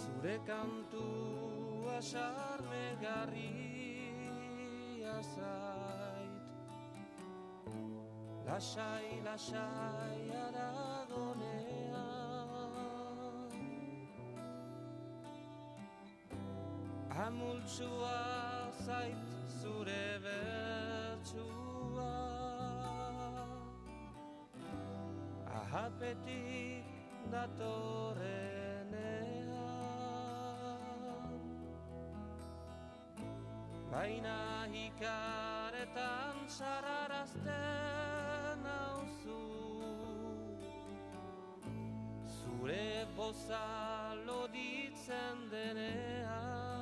Zure kantua sarmegarria zait, lasai, lasai aragonean, amultsua zait zure bertsua, ahapetik datorrenean. Baina hikaretan sararazten nauzu, zure boza loditzen denean.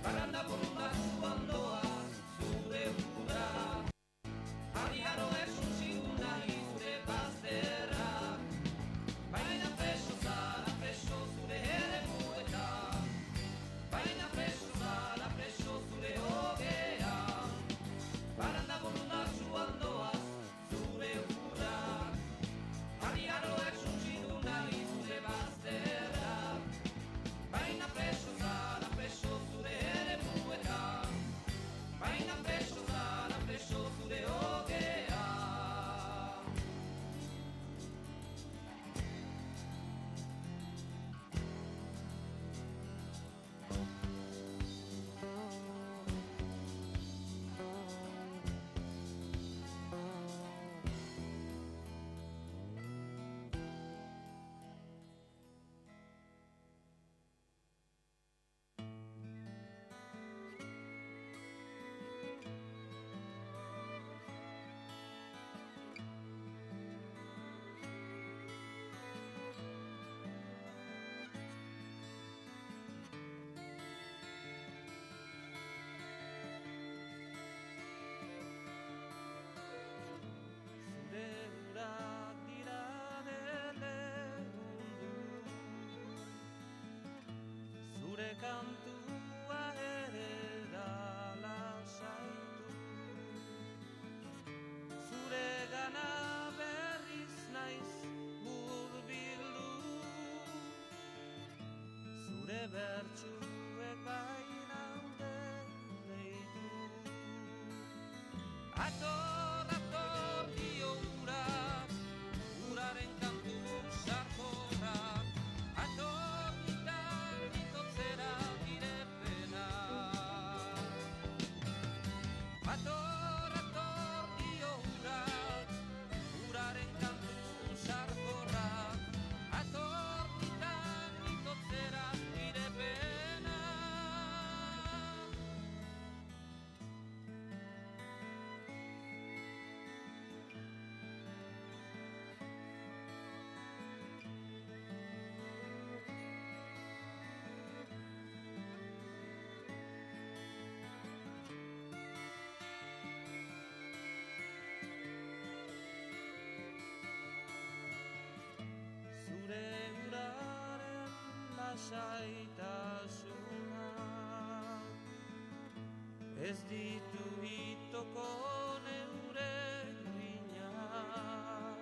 Baranda burunda zuandoaz, zure ura, harri-haro esuntzitu nahi zure bazterrak, baina preso zara preso zure eremuetan, baina preso zara preso zure hogean. Baranda burunda zuandoaz, zure ura, harri-haro esuntzitu nahi zure bazterrak, baina preso zara preso zure eremuetan, baina preso zara preso zure hogean. Zure urak dira nere mundu, zure kantua ere da lasaitu, zure gana berriz naiz hurbildu, zure bertsuek bainaute deitu. Ator, ator dio urak, uraren kantu sarkorak, ator nitan itotzera nire pena. Ator, ator dio urak, uraren kantu sarkorak, ator nitan itotzera nire pena. Zure uraren lasaitasuna ez ditu hitoko neure grinak.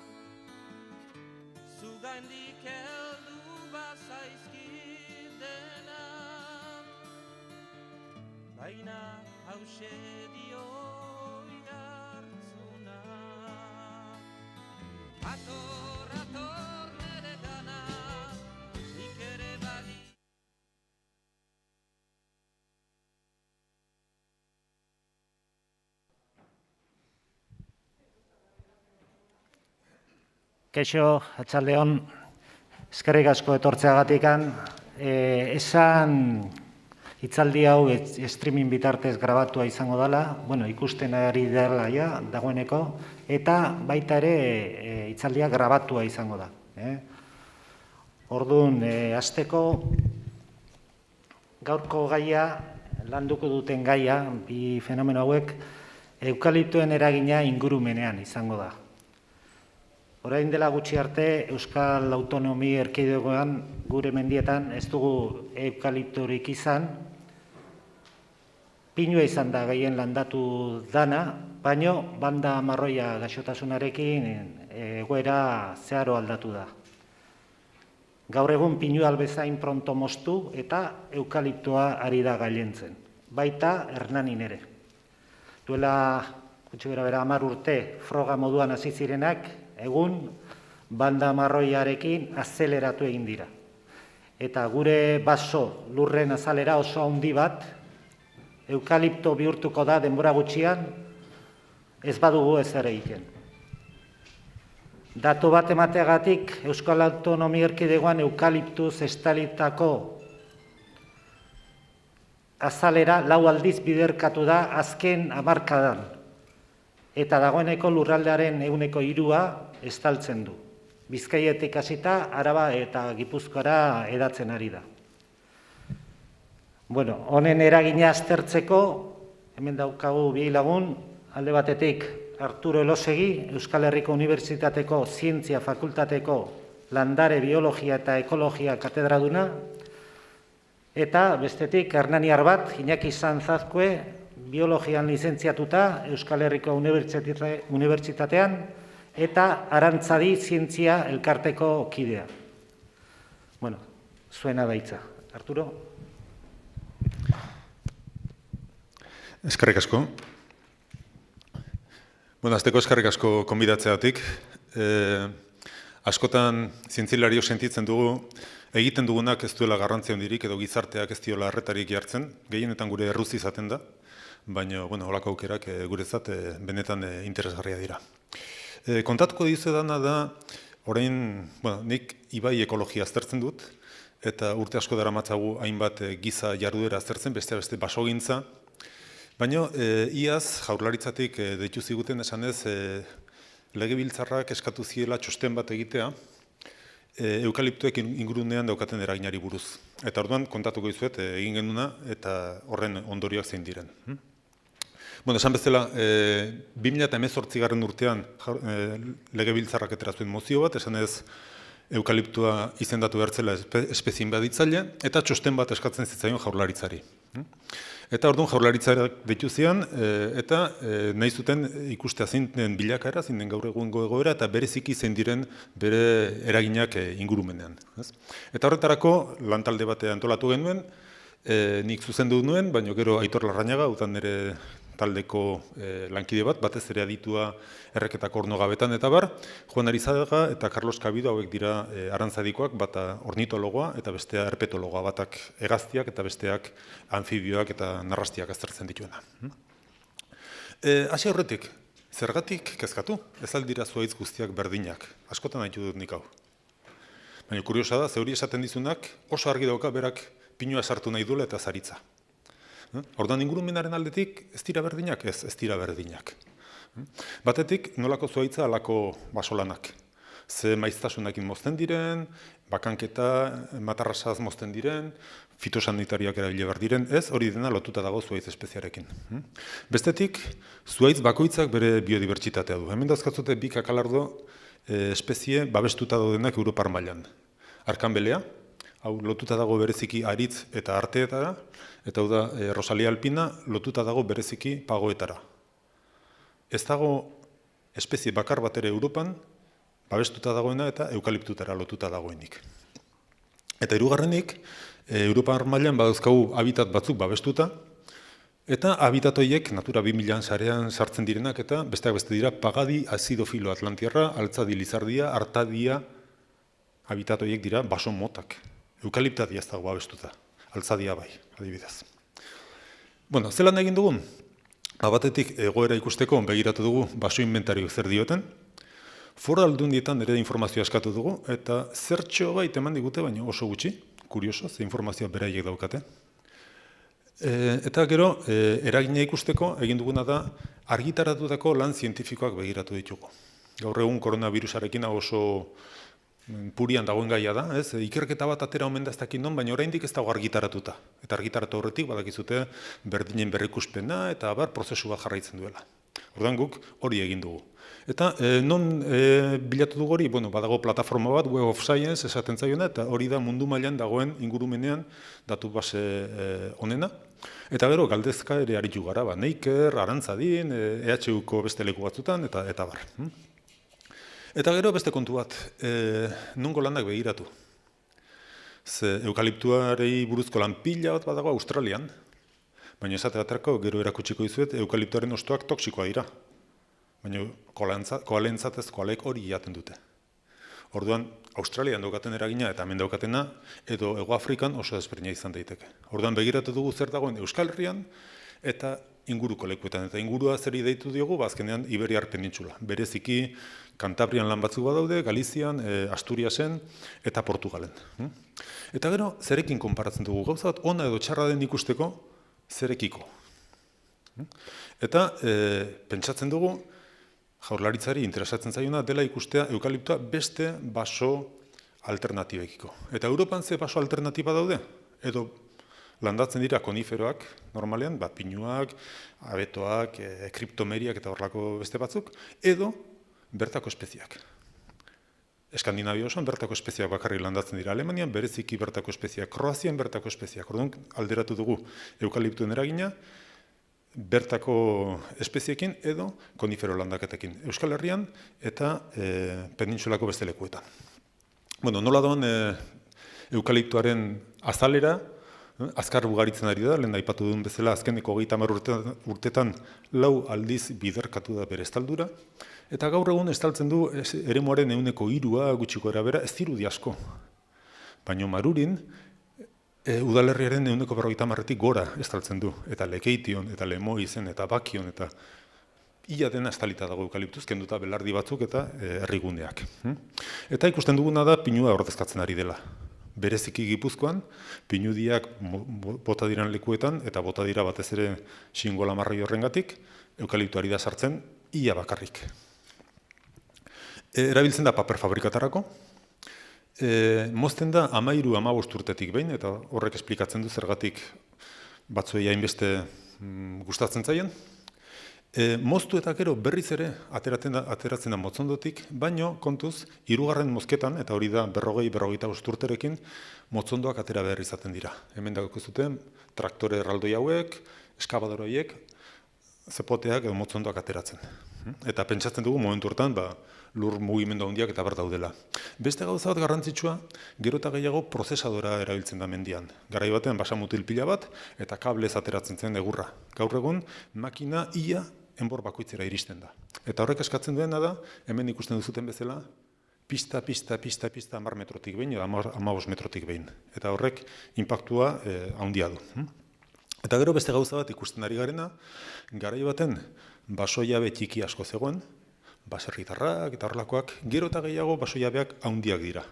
oraindik heldu bazaizkit dena, baina hause dio jartzuna. Ator, ator nere gana, nik ere badi. Kaixo, atxaldeon, eskerrik asko etortzeagatikan. Esan hitzaldi hau streaming bitartez grabatua izango dela, ikusten ari dela ja, dagoeneko, eta baita ere hitzaldia grabatua izango da. Orduan, hasteko gaurko gaia, landuko duten gaia, bi fenomeno hauek, eukaliptoen eragina ingurumenean izango da. Orain dela gutxi arte, Euskal Autonomi Erkidegoan gure mendietan ez dugu eukaliptorik izan, pinua izan da gehien landatu dana, baino banda marroia gaixotasunarekin egoera zeharo aldatu da. Gaur egun pinua albezain pronto moztu eta eukaliptoa ari da gailentzen, baita Hernanin ere. Duela gutxi bera 10 urte froga moduan hasi zirenak, egun banda marroiarekin azeleratu egin dira. Eta gure baso lurren azalera oso handi bat, eukalipto bihurtuko da denbora gutxian, ez badugu ezer egiten. Datu bat emateagatik, Euskal Autonomi Erkidegoan eukaliptuz estalitako azalera 4 aldiz biderkatu da azken hamarkadan. Eta dagoeneko lurraldearen 3% estaltzen du. Bizkaietik hasita, Araba eta Gipuzkoara hedatzen ari da. Honen eragina aztertzeko, hemen daukagu bi lagun, alde batetik Arturo Elosegi, Euskal Herriko Unibertsitateko Zientzia Fakultateko Landare Biologia eta Ekologia katedraduna, eta bestetik hernaniar bat, Iñaki Sanzazkue, biologian lizentziatuta Euskal Herriko Unibertsitatean, eta Arantzadi Zientzia Elkarteko kidea. Zuena daitza. Arturo? Eskerrik asko. Azteko eskerrik asko konbidatzeatik. Askotan zientzilariok sentitzen dugu, egiten dugunak ez duela garrantzia handirik edo gizarteak ez diola arretarik jartzen, gehienetan gure erruz izaten da, baina holako aukerak guretzat benetan interesgarria dira. Kontatuko dizudana da, orain, nik ibai ekologia aztertzen dut, eta urte asko daramatzagu hainbat giza jarduera aztertzen, beste basogintza, baina iaz jaurlaritzatik deitu ziguten esanez legebiltzarrak eskatu ziela txosten bat egitea eukaliptoek ingurunean daukaten eraginari buruz. Eta orduan kontatuko dizuet egin genuna eta horren ondorioak zein diren. Esan bezala, 2018 urtean legebiltzarrak atera zuen mozio bat, esanez eukaliptoa izendatu behartzela espezien baditzaile, eta txosten bat eskatzen zitzaion jaurlaritzari. Eta orduan jaurlaritzak deitu zian, eta nahi zuten ikustea zein den bilakaera, zein den gaur egungo egoera, eta bereziki zein diren bere eraginak ingurumenean. Eta horretarako lantalde batea antolatu genuen, nik zuzendu nuen, baina gero Aitor Larrañaga, utan nire taldeko lankide bat, batez ere aditua erreketako ornogabetan eta bar, Juan Arizaga eta Carlos Cabido hauek dira arantzadikoak, bata ornitologoa eta bestea herpetologoa, batak hegaztiak eta besteak anfibioak eta narrastiak aztertzen dituena. Hasi horretik, zergatik kezkatu? Ez aldira zuhaitz guztiak berdinak, askotan haitu dut nik hau. Baina kuriosa da, zeuri esaten dizunak oso argi dauka berak pinua sartu nahi duela eta zaritza. Orduan ingurumenaren aldetik ez dira berdinak, ez dira berdinak. Batetik nolako zuhaitza alako basolanak. Ze maiztasunakin mozten diren, bakanketa, matarrasaz mozten diren, fitosanitariak erabile behar diren, ez hori dena lotuta dago zuhaitz espeziarekin. Bestetik, zuhaitz bakoitzak bere biodibertsitatea du. Hemen dauzkatzute bi kakalardo espezie babestuta daudenak Europar mailan. Arkanbelea, hau lotuta dago bereziki aritz eta arteetara, eta hau da Rosalia alpina lotuta dago bereziki pagoetara. Ez dago espezie bakar bat ere Europan, babestuta dagoena eta eukaliptutara lotuta dagoenik. Eta hirugarrenik, Europar mailan badauzkagu habitat batzuk babestuta, eta habitat horiek Natura 2000 sarean sartzen direnak, eta besteak beste dira pagadi azidofilo atlantiarra, altzadi lizardia, artadia, habitat horiek dira baso motak. Eukaliptadia ez dago babestuta, altzadia bai, adibidez. Bueno, zelan egin dugun? Batetik egoera ikusteko begiratu dugu baso inventario zer dioten, Foru Aldundietan ere informazioa eskatu dugu, eta zertxo bait eman digute, baina oso gutxi, kurioso, ze informazioa beraiek daukate. Eta gero, eragina ikusteko egin duguna da argitaratutako lan zientifikoak begiratu ditugu. Gaur egun koronavirusarekin oso purian dagoen gaia da, ez? Ikerketa bat atera omen da ez dakit non, baina oraindik ez dago argitaratuta. Eta argitaratu horretik badakizute berdinen berrikuspena eta prozesu bat jarraitzen duela. Orduan guk hori egin dugu. Eta non bilatu dugu hori, badago plataforma bat, Web of Science esaten zaiona, eta hori da mundu mailan dagoen ingurumenean datu base onena. Eta gero galdezka ere aritu gara, Neiker, Arantzadin, EHUko beste leku batzutan, eta bar. Eta gero beste kontu bat, nongo lanak begiratu. Ze eukaliptuarei buruzko lan pila bat badago Australian, baina esate baterako gero erakutsiko dizuet eukaliptuaren hostoak toksikoa dira. Baina koalentzatez koalek hori jaten dute. Orduan, Australian daukaten eragina eta hemen daukatena, edo Hego Afrikan oso desberdina izan daiteke. Orduan, begiratu dugu zer dagoen Euskal Herrian eta inguruko lekuetan. Eta ingurua zeri deitu diogu, azkenean Iberiar penintxula. Bereziki, Kantabrian lan batzuk badaude, Galizian, Asturiasen eta Portugalen. Eta gero, zerekin konparatzen dugu gauza bat, ona edo txarra den ikusteko, zerekiko. Eta pentsatzen dugu, Jaurlaritzari interesatzen zaiona dela ikustea eukaliptoa beste baso alternatibekiko. Eta Europan ze baso alternatiba daude? Edo landatzen dira koniferoak, normalean, pinuak, abetoak, kriptomeriak eta horrelako beste batzuk, edo bertako espeziak. Eskandinavia osoan bertako espeziak bakarrik landatzen dira. Alemanian bereziki bertako espeziak, Kroazian bertako espeziak. Orduan alderatu dugu eukaliptuen eragina, bertako espeziekin edo konifero landaketekin. Euskal Herrian eta penintsulako beste lekuetan. Nola doan eukaliptuaren azalera, azkar ugaritzen ari da, lehen aipatu duen bezala, azkeneko 30 urtetan 4 aldiz biderkatu da bere estaldura, eta gaur egun estaltzen du eremuaren 3% gutxiko erabera, ez dirudi asko. Baina Marurin, udalerriaren 50%tik gora estaltzen du, eta Lekeition, eta Lemoizen, eta Bakion, eta ia dena estalita dago eukaliptuz, kenduta belardi batzuk eta herriguneak. Eta ikusten duguna da pinua ordezkatzen ari dela. Bereziki Gipuzkoan, pinudiak bota diran lekuetan, eta bota dira batez ere xingola marroi horrengatik, eukaliptuari da sartzen, ia bakarrik. Erabiltzen da paper fabrikatarako, mozten da 13-15 urtetik behin, eta horrek esplikatzen du zergatik batzuei hainbeste gustatzen zaien. Moztu eta gero berriz ere ateratzen da motzondotik, baino kontuz, 3. mozketan, eta hori da 40-45 urterekin, motzondoak atera behar izaten dira. Hemen dago zuten traktore erraldoi hauek, eskabadoroiek, zepoteak edo motzondoak ateratzen. Eta pentsatzen dugu momentu hortan, lur mugimendu handiak eta bar daudela. Beste gauza bat garrantzitsua, gero eta gehiago prozesadora erabiltzen da mendian. Garai batean basamutil pila bat eta kablez ateratzen zen egurra. Gaur egun makina ia enbor bakoitzera iristen da. Eta horrek eskatzen duena da, hemen ikusten duzuten bezala, pista 10 metrotik behin, edo 15 metrotik behin. Eta horrek inpaktua handia du. Eta gero beste gauza bat ikusten ari garena, garai baten basoiabe txiki asko zegoen, baserritarrak eta horrelakoak, gero eta gehiago basoiabeak handiak dira.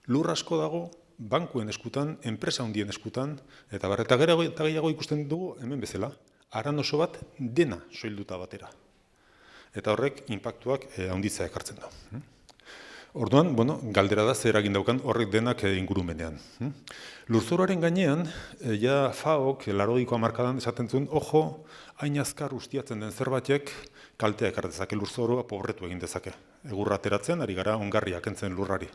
Lur asko dago, bankuen eskutan, enpresa handien eskutan, eta gehiago ikusten dugu hemen bezala, aran oso bat dena soilduta batera. Eta horrek inpaktuak handitzea ekartzen du. Orduan, galdera da zer eragin daukan horrek denak ingurumenean. Lurzoruaren gainean, FAOk 80ko hamarkadan esaten zuen, ojo, hain azkar ustiatzen den zerbatek kaltea ekar dezake, lurzorua pobretu egin dezake. Egurra ateratzen, ari gara ongarriak entzen lurrari.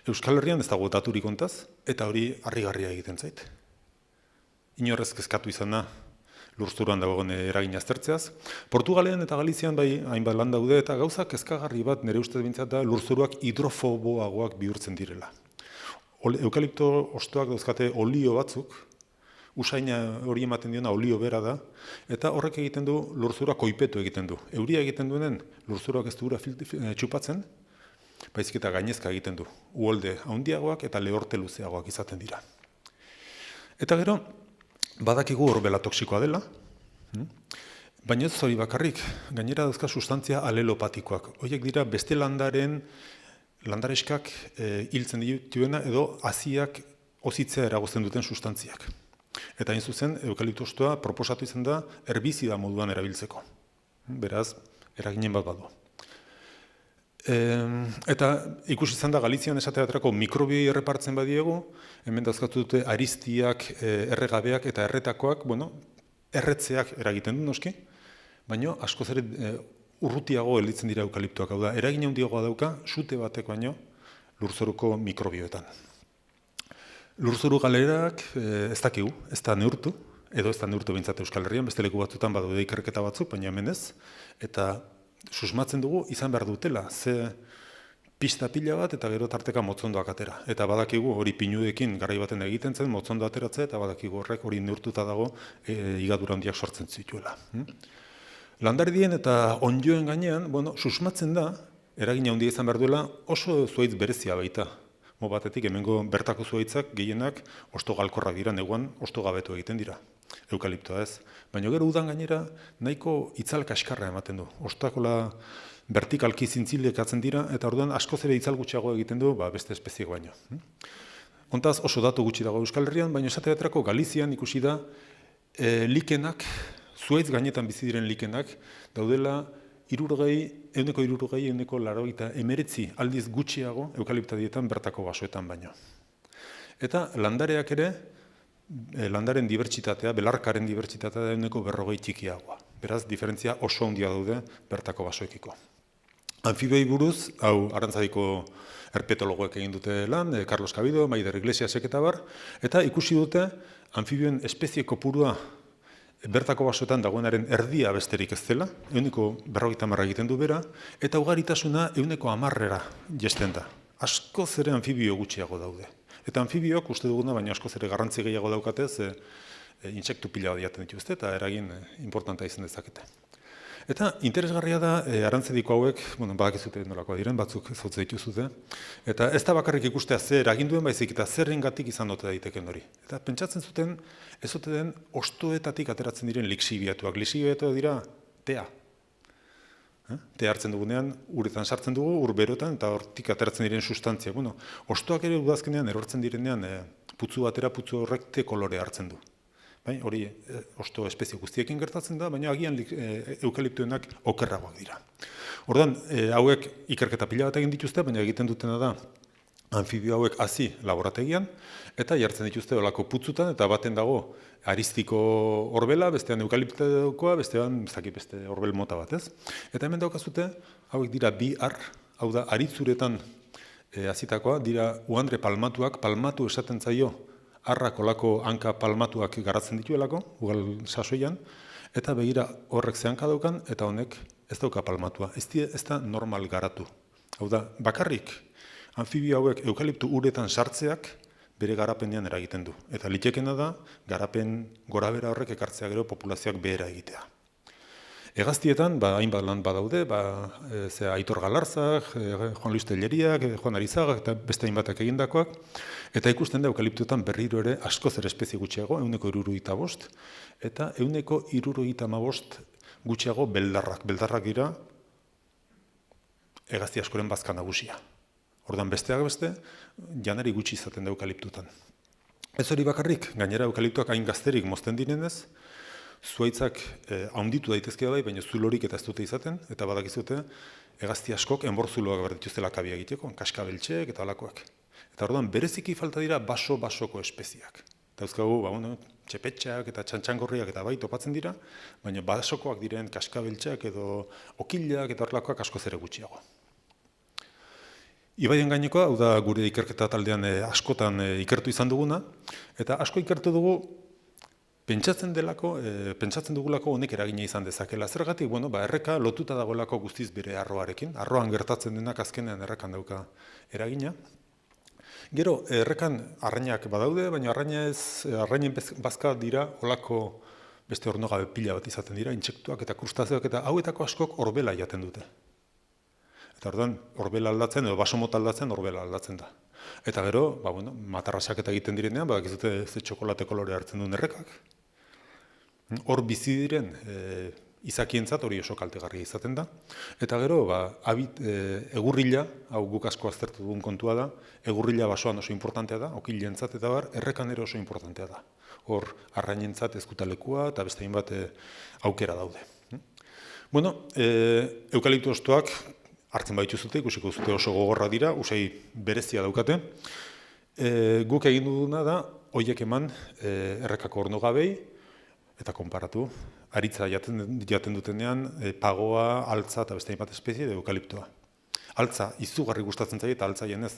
Euskal Herrian ez dago daturik kontaz, eta hori harrigarria egiten zait. Inorrez kezkatu izana lurzuruan dagoen eragina aztertzeaz. Portugalean eta Galizian bai hainbat lan daude eta gauza kezkagarri bat nire ustez behintzat da lurzuruak hidrofoboagoak bihurtzen direla. Eukalipto hostoak dauzkate olio batzuk, usaina hori ematen diona olio bera da, eta horrek egiten du lurzurua koipetu egiten du. Euria egiten duenen lurzuruak ez duura txupatzen, baizik eta gainezka egiten du. Uholde handiagoak eta lehorte luzeagoak izaten dira. Eta gero, badakigu orbela toksikoa dela, baina ez hori bakarrik, gainera dauzka sustantzia alelopatikoak. Horiek dira beste landareskak hiltzen dituena edo haziak ozitzea eragozten duten sustantziak. Eta hain zuzen, eukalipto hostoa proposatu izan da herbizida moduan erabiltzeko. Beraz, eraginen bat badu. Eta ikusi izan da Galizian esate baterako mikrobioi errepartzen badiegu, hemen dauzkatu dute ariztiak, erregabeak eta erretakoak, erretzeak eragiten du noski, baina askoz ere urrutiago gelditzen dira eukaliptoak, hau da, eragin handiagoa dauka, sute batek baino lurzoruko mikrobioetan. Lurzuru galerak ez dakigu, ez da neurtu, edo ez da neurtu behintzat Euskal Herrian, beste leku batzuetan badaude ikerketa batzuk, baina hemen ez, eta susmatzen dugu izan behar dutela, ze pista pila bat eta gero tarteka motzondoak atera. Eta badakigu hori pinudekin garai baten egiten zen, motzondo ateratzea, eta badakigu horrek hori neurtuta dago higadura handiak sortzen zituela. Landardien eta ondjoen gainean, susmatzen da, eragina handia izan behar duela oso zuhaitz berezia baita. Batetik, hemengo bertako zuhaitzak gehienak ostogalkorrak dira, neguan ostogabetu egiten dira. Eukaliptoa ez. Baina gero udan gainera nahiko itzal kaskarra ematen du. Ostakola vertikalki zintzilekatzen dira, eta orduan askoz ere itzal gutxiago egiten du beste espeziek baino. Hontaz oso datu gutxi dago Euskal Herrian, baina esate baterako Galizian ikusi da likenak, zuhaitz gainetan bizi diren likenak, daudela 160 aldiz gutxiago eukaliptadietan bertako basoetan baino. Eta landareak ere, landaren dibertsitatea, belarkaren dibertsitatea da 140 txikiagoa. Beraz, diferentzia oso handia daude bertako basoekiko. Anfibioi buruz, hau Arantzadiko herpetologoek egin dute lan, Carlos Cabido, Maider Iglesiasek eta bar, eta ikusi dute anfibioen espezie kopurua bertako basoetan dagoenaren erdia besterik ez dela, 150 egiten du bera, eta ugaritasuna 110 jesten da. Askoz ere anfibio gutxiago daude. Eta anfibioak uste duguna, baina askoz ere garrantzi gehiago daukatez, intsektu pila bat jaten dituzte, eta eragin importanta izan dezakete. Eta interesgarria da, Arantzadiko hauek, badakizute nolakoa diren, batzuk zautze dituzute, eta ez da bakarrik ikustea zer eraginduen baizik eta zerrengatik izan dute daiteken hori. Eta pentsatzen zuten, ez dute den ostoetatik ateratzen diren lixibiatuak. Lixibiatuak dira tea. Tea hartzen dugunean, uretan sartzen dugu, ur berotan, eta hortik ateratzen diren sustantzia. Ostoak ere udazkenean erortzen direnean, putzu batera, putzu horrek te kolore hartzen du. Hori osto espezie guztiekin gertatzen da, baina agian eukaliptoenak okerragoak dira. Orduan, hauek ikerketa pila bat egin dituzte, baina egiten dutena da anfibio hauek hazi laborategian, eta jartzen dituzte olako putzutan, eta baten dago aristiko orbela, bestean eukaliptokoa, bestean beste orbel mota bat, ez? Eta hemen daukazute, hauek dira bi ar, hau da, aritzuretan hazitakoa, dira uandre palmatuak, palmatu esaten zaio, arrak olako hanka palmatuak garatzen dituelako, ugal sasoian, eta begira horrek ze hanka daukan, eta honek ez dauka palmatua. Ez da normal garatu. Hau da, bakarrik, anfibio hauek eukaliptu uretan sartzeak bere garapenean eragiten du. Eta litekena da, garapen gorabera horrek ekartzea gero populazioak behera egitea. Hegaztietan, hainbat lan badaude, Aitor Galartzak, Juan Luis Telleriak, Juan Arizagak eta beste hainbatak egindakoak, eta ikusten da eukaliptoetan berriro ere askoz ere espezie gutxiago, 165, eta 175 gutxiago beldarrak. Beldarrak dira hegazti askoren bazka nagusia. Ordan besteak beste, janari gutxi izaten da eukaliptoetan. Ez hori bakarrik, gainera eukaliptoak hain gazterik mozten direnez, zuhaitzak handitu daitezke bai, baina zulorik eta ez dute izaten, eta badakizute hegazti askok enborzuloak behar dituztela kabia egiteko, kaskabeltxeek eta alakoak. Eta orduan bereziki falta dira basoko espeziak. Eta euskagu, txepetxeak eta txantxangorriak eta bai topatzen dira, baina basokoak diren kaskabeltxeak edo okilak eta horrelakoak askoz ere gutxiago. Ibaien gainekoa, hau da gure ikerketa taldean askotan ikertu izan duguna, eta asko ikertu dugu Pentsatzen dugulako honek eragina izan dezakela. Zergatik, bueno, erreka lotuta dagoelako guztiz bere arroarekin. Arroan gertatzen denak azkenean errekan dauka eragina. Gero, errekan arrainak badaude, baina arrainen bazka dira olako beste ornogabe pila bat izaten dira, intsektuak eta krustazioak eta hauetako askok orbela jaten dute. Eta orduan, orbela aldatzen, edo basomota aldatzen, orbela aldatzen da. Eta gero, matarrasak eta egiten direnean, bakizute ze txokolate kolore hartzen duen errekak. Hor bizi diren izakientzat hori oso kaltegarria izaten da. Eta gero, egurrila, hau guk asko aztertu dugun kontua da, egurrila basoan oso importantea da, okilentzat eta errekan ere oso importantea da. Hor, arrainentzat ezkutalekua eta beste hainbat aukera daude. Bueno, eukalipto hostoak hartzen baituzute, ikusiko zute oso gogorra dira, usai berezia daukate. Guk egin duguna da, horiek eman errekako ornogabei, eta konparatu, aritza jaten dutenean, pagoa, altza eta beste hainbat espezie de eukaliptoa. Altza izugarri gustatzen zaie eta altza jenez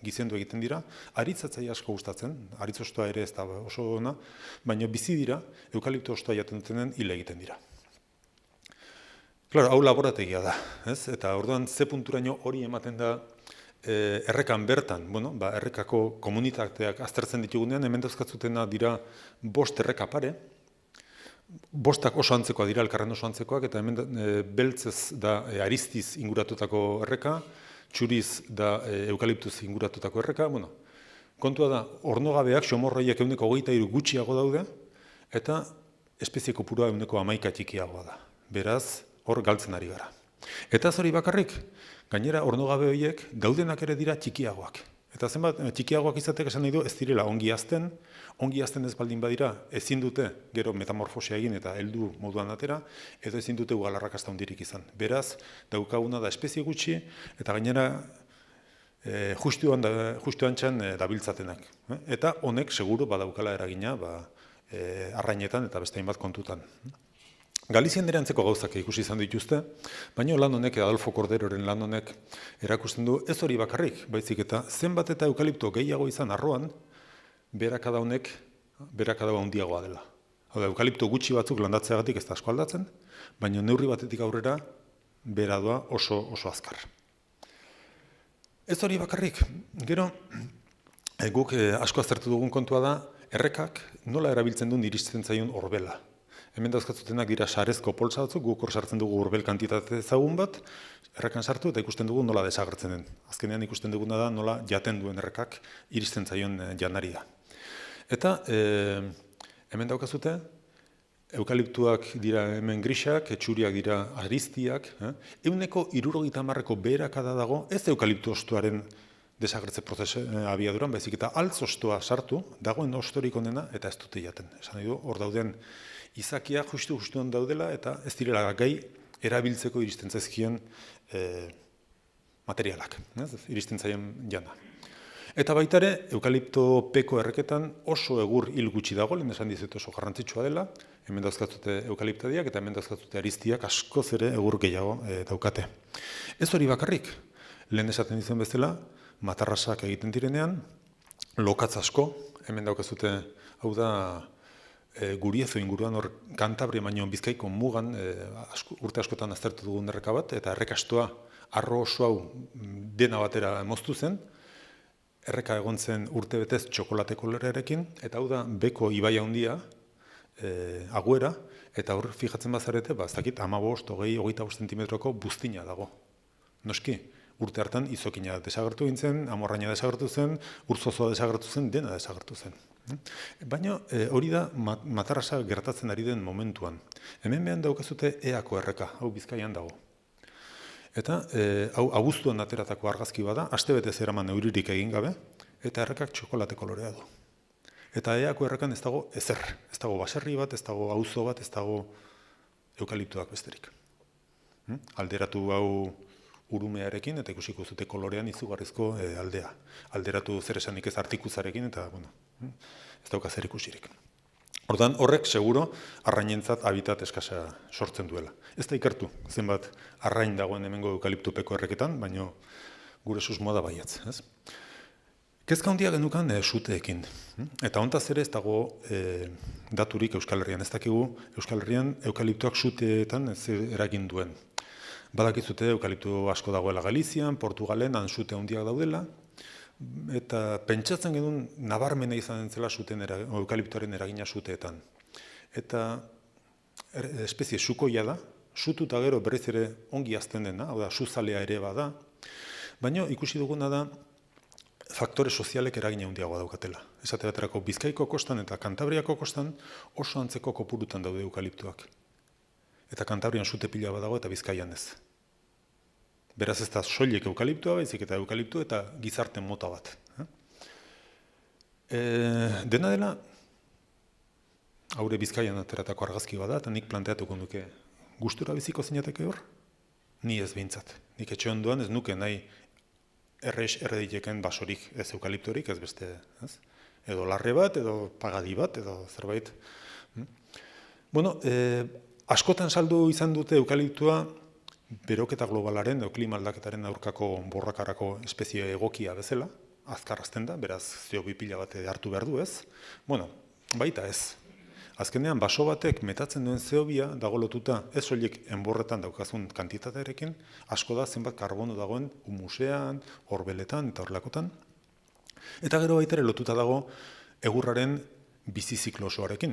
gizendu egiten dira, aritza zaie asko gustatzen, aritz hostoa ere ez da oso ona, baina bizi dira, eukalipto hostoa jaten dutenen hil egiten dira. Claro, hau laborategia da, ez? Eta orduan ze punturaino hori ematen da errekan bertan, errekako komunitateak aztertzen ditugunean, hemen dauzkatzutena dira 5 erreka pare, 5 oso antzekoak dira, elkarren oso antzekoak, eta hemen beltzez da aristiz inguratutako erreka, txuriz da eukaliptuz inguratutako erreka, kontua da, ornogabeak, xomorroiak 23% gutxiago daude, eta espezie kopurua 11% txikiagoa da. Beraz, hor galtzen ari gara. Eta hori bakarrik, gainera ornogabe horiek daudenak ere dira txikiagoak. Eta zenbat txikiagoak izatek esan nahi du ez direla ongi hazten ez baldin badira ezin dute gero metamorfosia egin eta heldu moduan atera, edo ezin dute ugalarrakasta handirik izan. Beraz, daukaguna da espezie gutxi eta gainera justuan txan dabiltzatenak. Eta honek seguru badaukala eragina arrainetan eta beste hainbat kontutan. Galizian ere antzeko gauzak ikusi izan dituzte, baina lan honek, Adolfo Corderoren lan honek erakusten du ez hori bakarrik, baizik eta zenbat eta eukalipto gehiago izan arroan, berakada handiagoa dela. Hau da, eukalipto gutxi batzuk landatzeagatik ez da asko aldatzen, baina neurri batetik aurrera beradoa oso azkar. Ez hori bakarrik, gero, guk asko aztertu dugun kontua da, errekak nola erabiltzen duen iristen zaion orbela. Hemen dauzkatzutenak dira sarezko poltsa batzuk, guk hor sartzen dugu urbel kantitate ezagun bat, errekan sartu eta ikusten dugu nola desagertzen den. Azkenean ikusten duguna da nola jaten duen errekak iristen zaion janaria. Eta hemen daukazute, eukaliptuak dira hemen grisak, txuriak dira aristiak, 70% beherakada dago, ez eukaliptu hostoaren desagertze prozesu abiaduran, baizik eta altz hostoa sartu, dagoen hostorik onena eta ez dute jaten. Esan nahi du, hor dauden izakiak justuan daudela eta ez direla gai erabiltzeko iristen zaizkien materialak, iristen zaien jana. Eta baita ere, eukalipto peko erreketan oso egur hil gutxi dago, lehen esan dizut oso garrantzitsua dela, hemen dauzkatzute eukaliptadiak eta hemen dauzkatzute aristiak askoz ere egur gehiago daukate. Ez hori bakarrik, lehen esaten dizuen bezala, matarrasak egiten direnean, lokatz asko, hemen daukazute, hau da, Guriezo inguruan hor Kantabria baino Bizkaiko mugan urte askotan aztertu dugun erreka bat, eta errekastoa arro oso hau dena batera moztu zen, erreka egon zen urte betez txokolate kolorearekin, eta hau da beko ibaia handia, aguera, eta hor fijatzen bazarete, ez dakit 15-25 zentimetroko buztina dago. Noski, urte hartan izokina desagertu gintzen, amorraina desagertu zen, urzozoa desagertu zen, dena desagertu zen. Baina hori da matarrasa gertatzen ari den momentuan. Hemen behan daukazute eako erreka, hau Bizkaian dago. Eta hau abuztuan ateratako argazki bada, astebete zeraman euririk egin gabe, eta errekak txokolate kolorea du. Eta eako errekan ez dago ezer, ez dago baserri bat, ez dago auzo bat, ez dago eukaliptoak besterik. Alderatu hau urumearekin, eta ikusiko zute kolorean izugarrizko aldea. Alderatu zer esanik ez artikuzarekin, eta ez dauka zer ikusirik. Ordan horrek seguro arrainentzat habitat eskasa sortzen duela. Ez da ikertu zenbat arrain dagoen hemengo eukaliptupeko erreketan, baino gure susmoa da baietz. Kezka handia genukan suteekin. Eta hontaz ere ez dago daturik Euskal Herrian. Ez dakigu Euskal Herrian eukaliptoak suteetan ez eragin duen. Badakizute eukalipto asko dagoela Galizian, Portugalen, han sute handiak daudela, eta pentsatzen genuen nabarmena izan zela eukaliptoaren eragina suteetan. Eta espezie sukoia da, sututa gero berriz ere ongi hazten dena, hau da, suzalea ere bada, baina ikusi duguna da faktore sozialek eragina handiagoa daukatela. Esate baterako Bizkaiko kostan eta Kantabriako kostan oso antzeko kopurutan daude eukaliptoak. Eta Kantabrian sute pila badago eta Bizkaian ez. Beraz ez da soilik eukaliptoa, baizik eta eukalipto eta gizarte mota bat. Dena dela, haure Bizkaian ateratako argazki bada, eta nik planteatuko nuke, gustura biziko zinateke hor? Ni ez behintzat. Nik etxe ondoan ez nuke nahi errediteken basorik, ez eukaliptorik, ez beste, ez? Edo larre bat, edo pagadi bat, edo zerbait. Bueno, askotan saldu izan dute eukaliptoa beroketa globalaren, edo klima aldaketaren aurkako borrakarako espezie egokia bezala, azkarrazten da, beraz CO2 pila bat hartu behar du, ez? Bueno, baita ez. Azkenean, baso batek metatzen duen CO2 dago lotuta ez soilik enborretan daukazun kantitatearekin, asko da zenbat karbono dagoen humusean, orbeletan eta horrelakotan. Eta gero baita ere lotuta dago egurraren biziziklo osoarekin.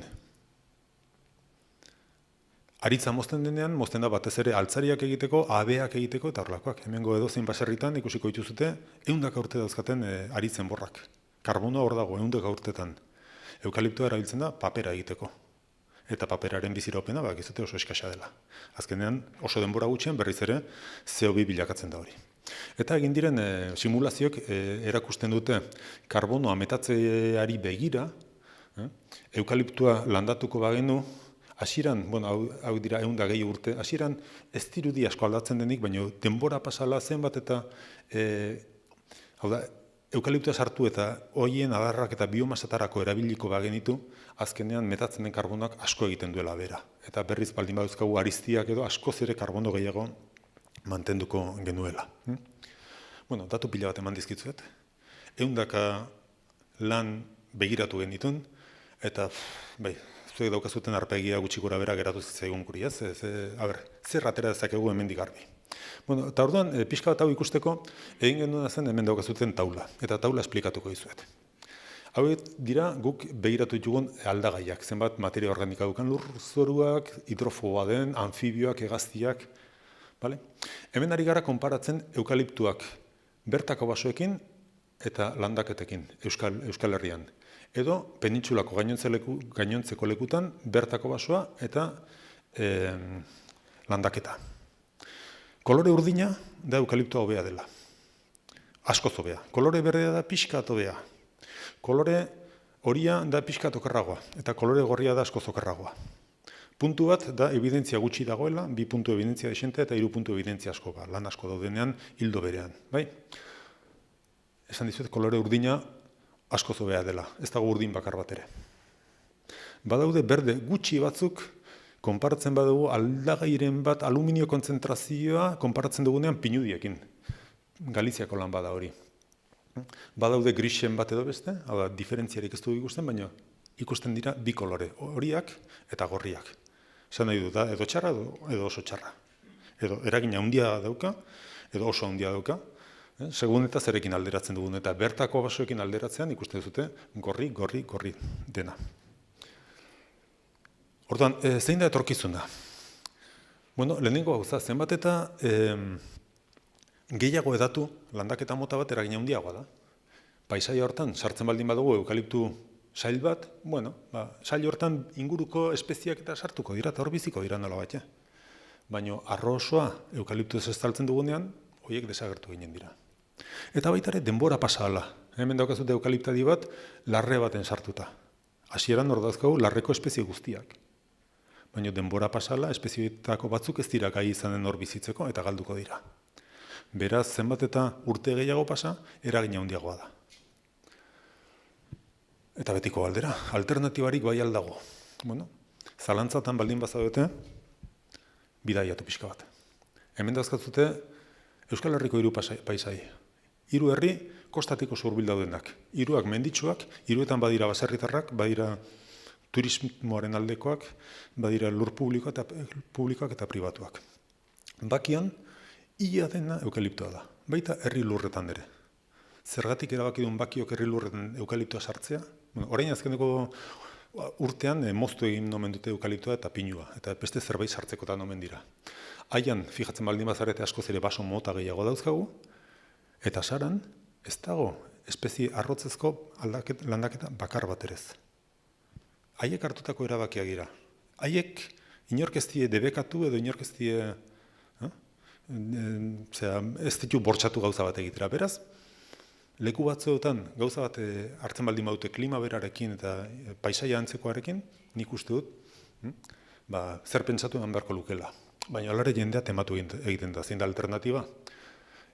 Aritza mozten denean, mozten da batez ere altzariak egiteko, abeak egiteko eta horrelakoak. Hemengo edozein baserritan ikusiko dituzute 100 urte dauzkaten aritzen borrak. Karbonoa hor dago 100 urtetan. Eukaliptoa erabiltzen da papera egiteko. Eta paperaren biziraupena bakizute oso eskasa dela. Azkenean oso denbora gutxian berriz ere CO2 bilakatzen da hori. Eta egin diren simulazioak erakusten dute karbonoa metatzeari begira, eukaliptoa landatuko bagenu, hasieran, bueno, hau dira 100 urte, hasieran ez dirudi asko aldatzen denik, baina denbora pasala zenbat eta hau da, eukaliptoa sartu eta hoien adarrak eta biomasatarako erabiliko bagenitu, azkenean metatzen den karbonoak asko egiten duela bera. Eta berriz baldin baduzkagu ariztiak edo askoz ere karbono gehiago mantenduko genuela. Bueno, datu pila bat eman dizkitzuet. 100 lan begiratu genitun, eta bai, zuek daukazuten arpegia gutxi gora bera geratu zitzaigun guri, ez? Zer atera dezakegu hemendik garbi. Bueno, eta orduan, pixka bat hau ikusteko, egin genuen zen hemen daukazuten taula, eta taula esplikatuko dizuet. Hau dira guk begiratu ditugun aldagaiak, zenbat materia organika dukan lurzoruak, hidrofoboa den, anfibioak, hegaztiak, bale? Hemen ari gara konparatzen eukaliptuak bertako basoekin eta landaketekin Euskal Herrian. Edo penintsulako gainontzeko lekutan bertako basoa eta landaketa. Kolore urdina da eukaliptoa hobea dela. Askoz hobea. Kolore berdea da pixkat hobea. Kolore horia da pixkat okerragoa. Eta kolore gorria da askoz okerragoa. Puntu bat da evidentzia gutxi dagoela, 2 puntu evidentzia desente eta 3 puntu evidentzia asko. Lan asko daudenean, hildo berean. Bai? Esan dizuet, kolore urdina askoz hobea dela. Ez dago urdin bakar bat ere. Badaude berde gutxi batzuk, konparatzen badugu aldagairen bat aluminio kontzentrazioa konparatzen dugunean pinudiekin. Galiziako lan bada hori. Badaude grisen bat edo beste, hau da, diferentziarik ez dugu ikusten, baina ikusten dira 2 kolore, horiak eta gorriak. Esan nahi du da, edo txarra edo oso txarra. Edo eragina handia dauka, edo oso handia dauka. Segun eta zerekin alderatzen dugun, eta bertako basoekin alderatzean ikusten dute gorri dena. Orduan, zein da etorkizuna? Bueno, lehenengo gauza, zenbat eta gehiago edatu landaketa mota bat eragina handiagoa da. Paisaia hortan, sartzen baldin badugu eukaliptu sail bat, bueno, sail hortan inguruko espeziak eta sartuko dira, eta hor biziko dira nola bat, baina arro osoa eukaliptu ez estaltzen dugunean, horiek desagertu ginen dira. Eta baita ere, denbora pasala. Hemen daukazute eukaliptadi bat, larre baten sartuta. Hasieran hor dauzkagu larreko espezie guztiak. Baina denbora pasala, espezioetako batzuk ez dira gai izanen hor bizitzeko eta galduko dira. Beraz, zenbat eta urte gehiago pasa, eragina handiagoa da. Eta betiko galdera, alternatibarik bai aldago. Bueno, zalantzatan baldin bazaudete, bidaiatu pixka bat. Hemen dauzkatzute Euskal Herriko 3 paisai. Hiru herri kostatiko hurbil daudenak. Hiruak menditsuak, hiruetan badira baserritarrak, badira turismoaren aldekoak, badira lur publikoak eta pribatuak. Bakian, ia dena eukaliptoa da, baita herri lurretan ere. Zergatik erabaki duen bakiok herri lurretan eukaliptoa sartzea? Orain azkeneko urtean moztu egin nomen dute eukaliptoa eta pinua, eta beste zerbait sartzekotan nomen dira. Haian, fijatzen baldin bazarete askoz ere baso mota gehiago dauzkagu, eta saran, ez dago espezie arrotzezko landaketa bakar bat erez. Haiek hartutako erabakiak dira. Haiek inork ez die debekatu edo inork ez die ez ditu bortxatu gauza bat egitera. Beraz, leku batzuetan gauza bat hartzen baldin badute klima berarekin eta paisaia antzekoarekin, nik uste dut, zer pentsatu eman beharko lukela. Baina alare jendea tematu egiten da, zein da alternatiba.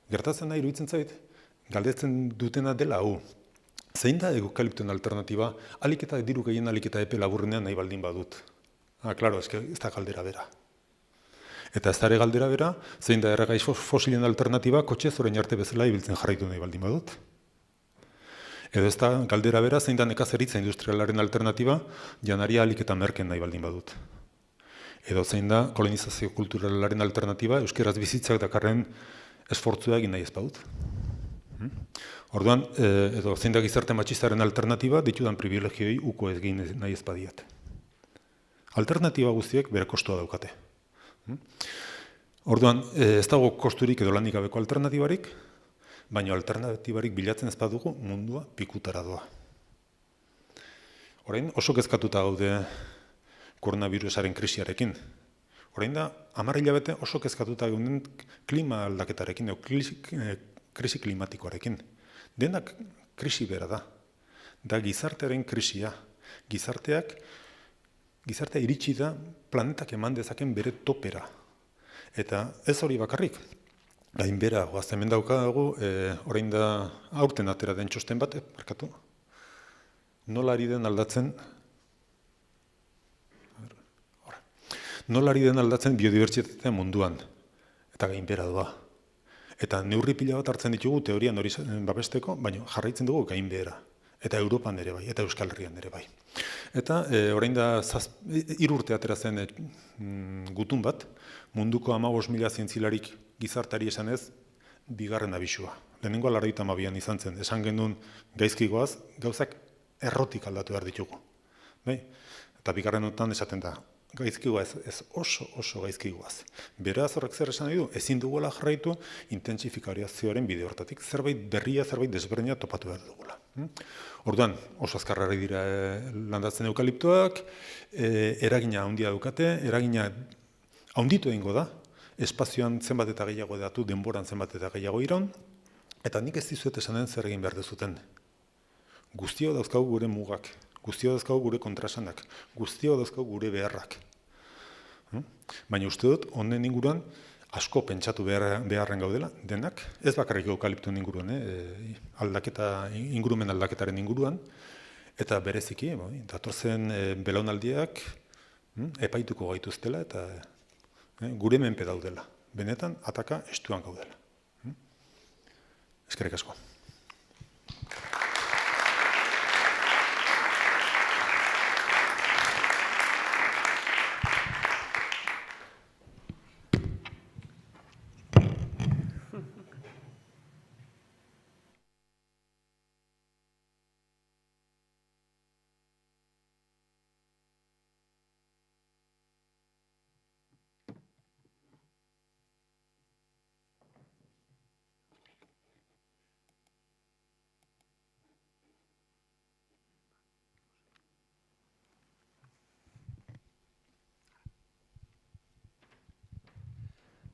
Gertatzen da iruditzen zait, galdetzen dutena dela hau. Zein da eukaliptoen alternatiba, alik eta diru gehien alik eta epe laburrenean nahi baldin badut. Klaro, ez da galdera bera. Eta ez da ere galdera bera, zein da erregai fosilen alternatiba, kotxe zorein arte bezala ibiltzen jarraitu nahi baldin badut. Edo ez da galdera bera, zein da nekazaritza industrialaren alternatiba, janaria alik eta merken nahi baldin badut. Edo zein da kolonizazio kulturalaren alternatiba, euskeraz bizitzak dakarren esfortzua egin nahi ez badut. Orduan, edo zein da gizarte matxistaren alternatiba, ditudan privilegioi uko egin nahi ez badiat. Alternatiba guztiek bere kostua daukate. Orduan, ez dago kosturik edo lanik gabeko alternatibarik, baina alternatibarik bilatzen ez badugu mundua pikutara doa. Orain, oso kezkatuta gaude koronavirusaren krisiarekin. Orain da, 10 hilabete oso kezkatuta gauden klima aldaketarekin, krisi klimatikoarekin. Denak krisi bera da. Da gizartearen krisia. Gizartea iritsi da planetak eman dezaken bere topera. Eta ez hori bakarrik. Gainbera, goazten mendaukagu, orain da aurten atera den txosten bat, barkatu. Nola ari den aldatzen biodibertsitatea munduan, eta gainbera doa. Eta neurri pila bat hartzen ditugu teorian hori babesteko, baina jarraitzen dugu gainbehera. Eta Europan ere bai, eta Euskal Herrian ere bai. Eta orain da 3 urte atera zen gutun bat, munduko 15.000 zientzilarik gizartari esanez, bigarren abisua. Lehenengo 92an izan zen, esan genuen gaizkigoaz, gauzak errotik aldatu behar ditugu. Eta bigarren honetan esaten da, gaizkigoaz, ez oso gaizkigoaz. Beraz horrek zer esan nahi du, ezin duguela jarraitu intentsifikazioaren bide hortatik, zerbait berria, zerbait desberdina topatu behar dugula. Orduan, oso azkarrari dira landatzen eukaliptoak, eragina handia daukate, eragina handitu egingo da, espazioan zenbat eta gehiago datu, denboran zenbat eta gehiago iraun, eta nik ez dizuet esanen zer egin behar dezuten. Guztio dauzkagu gure mugak, guztio dauzkagu gure kontrasanak, guztio dauzkagu gure beharrak. Baina uste dut, honen inguruan, asko pentsatu beharren gaudela, denak, ez bakarrik eukaliptuen inguruan, ingurumen aldaketaren inguruan, eta bereziki, datorzen belaunaldiak epaituko gaituztela, eta gure menpe daudela. Benetan, ataka estuan gaudela. Eskerrik asko.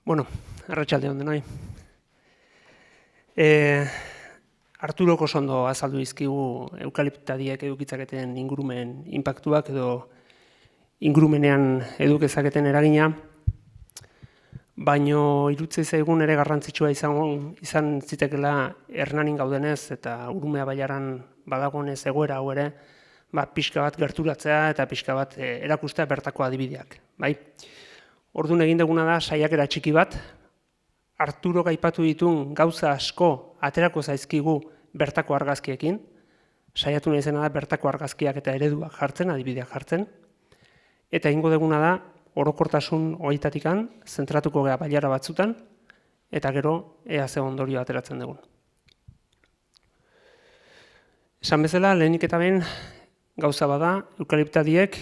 Bueno, arratsalde on denoi. Arturok oso ondo azaldu dizkigu eukaliptadiek edukitzaketen ingurumen inpaktuak edo ingurumenean edukezaketen eragina, baino irutze zaigun ere garrantzitsua izan zitekela Hernanin gaudenez eta Urumea bailaran badagoenez egoera hau ere, pixka bat gerturatzea eta pixka bat erakustea bertako adibideak, bai? Orduan egin duguna da saiakera txiki bat, Arturok aipatu ditun gauza asko aterako zaizkigu bertako argazkiekin, saiatu nahi zena da bertako argazkiak eta ereduak jartzen, adibideak jartzen, eta egingo duguna da, orokortasun horietatikan, zentratuko gara bailara batzutan, eta gero ea ze ondorio ateratzen dugun. Esan bezala, lehenik eta behin gauza bada, eukaliptadiek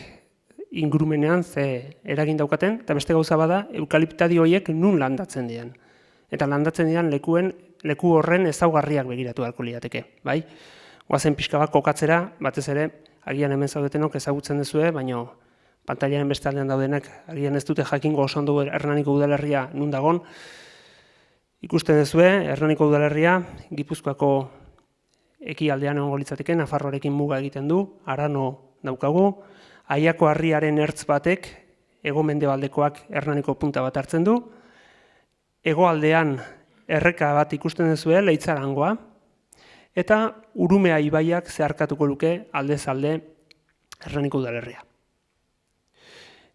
ingurumenean ze eragin daukaten, eta beste gauza bada, eukaliptadi horiek nun landatzen diren. Eta landatzen diren leku horren ezaugarriak begiratu ahalko lirateke, bai? Goazen pixka bat kokatzera, batez ere, agian hemen zaudetenok ezagutzen duzue, baina pantailaren beste aldean daudenak, agian ez dute jakingo oso ondo Hernaniko udalerria nun dagon. Ikusten duzue, Hernaniko udalerria, Gipuzkoako ekialdean egongo litzateke, Nafarroarekin muga egiten du, Arano daukagu, Aiako harriaren ertz batek, hego-mendebaldekoak Hernaniko punta bat hartzen du, hegoaldean erreka bat ikusten duzue, Leitzarangoa, eta Urumea ibaiak zeharkatuko luke aldez alde Hernaniko udalerria.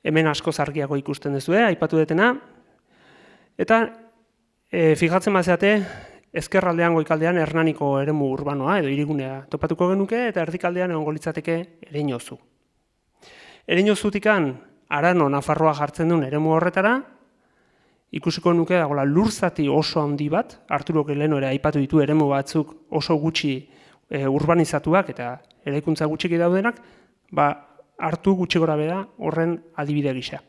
Hemen askoz argiago ikusten duzue, aipatu detena, eta fijatzen bazeate, ezkerraldean goikaldean Hernaniko eremu urbanoa edo hirigunea topatuko genuke, eta erdikaldean egongo litzateke Ereñozu. Ereñozutikan Arano Nafarroa jartzen duen eremu horretara, ikusiko nuke dagoela lurzati oso handi bat, Arturok leheno ere aipatu ditu eremu batzuk oso gutxi urbanizatuak eta eraikuntza gutxiki daudenak, hartu gutxi gora bera horren adibide gisa.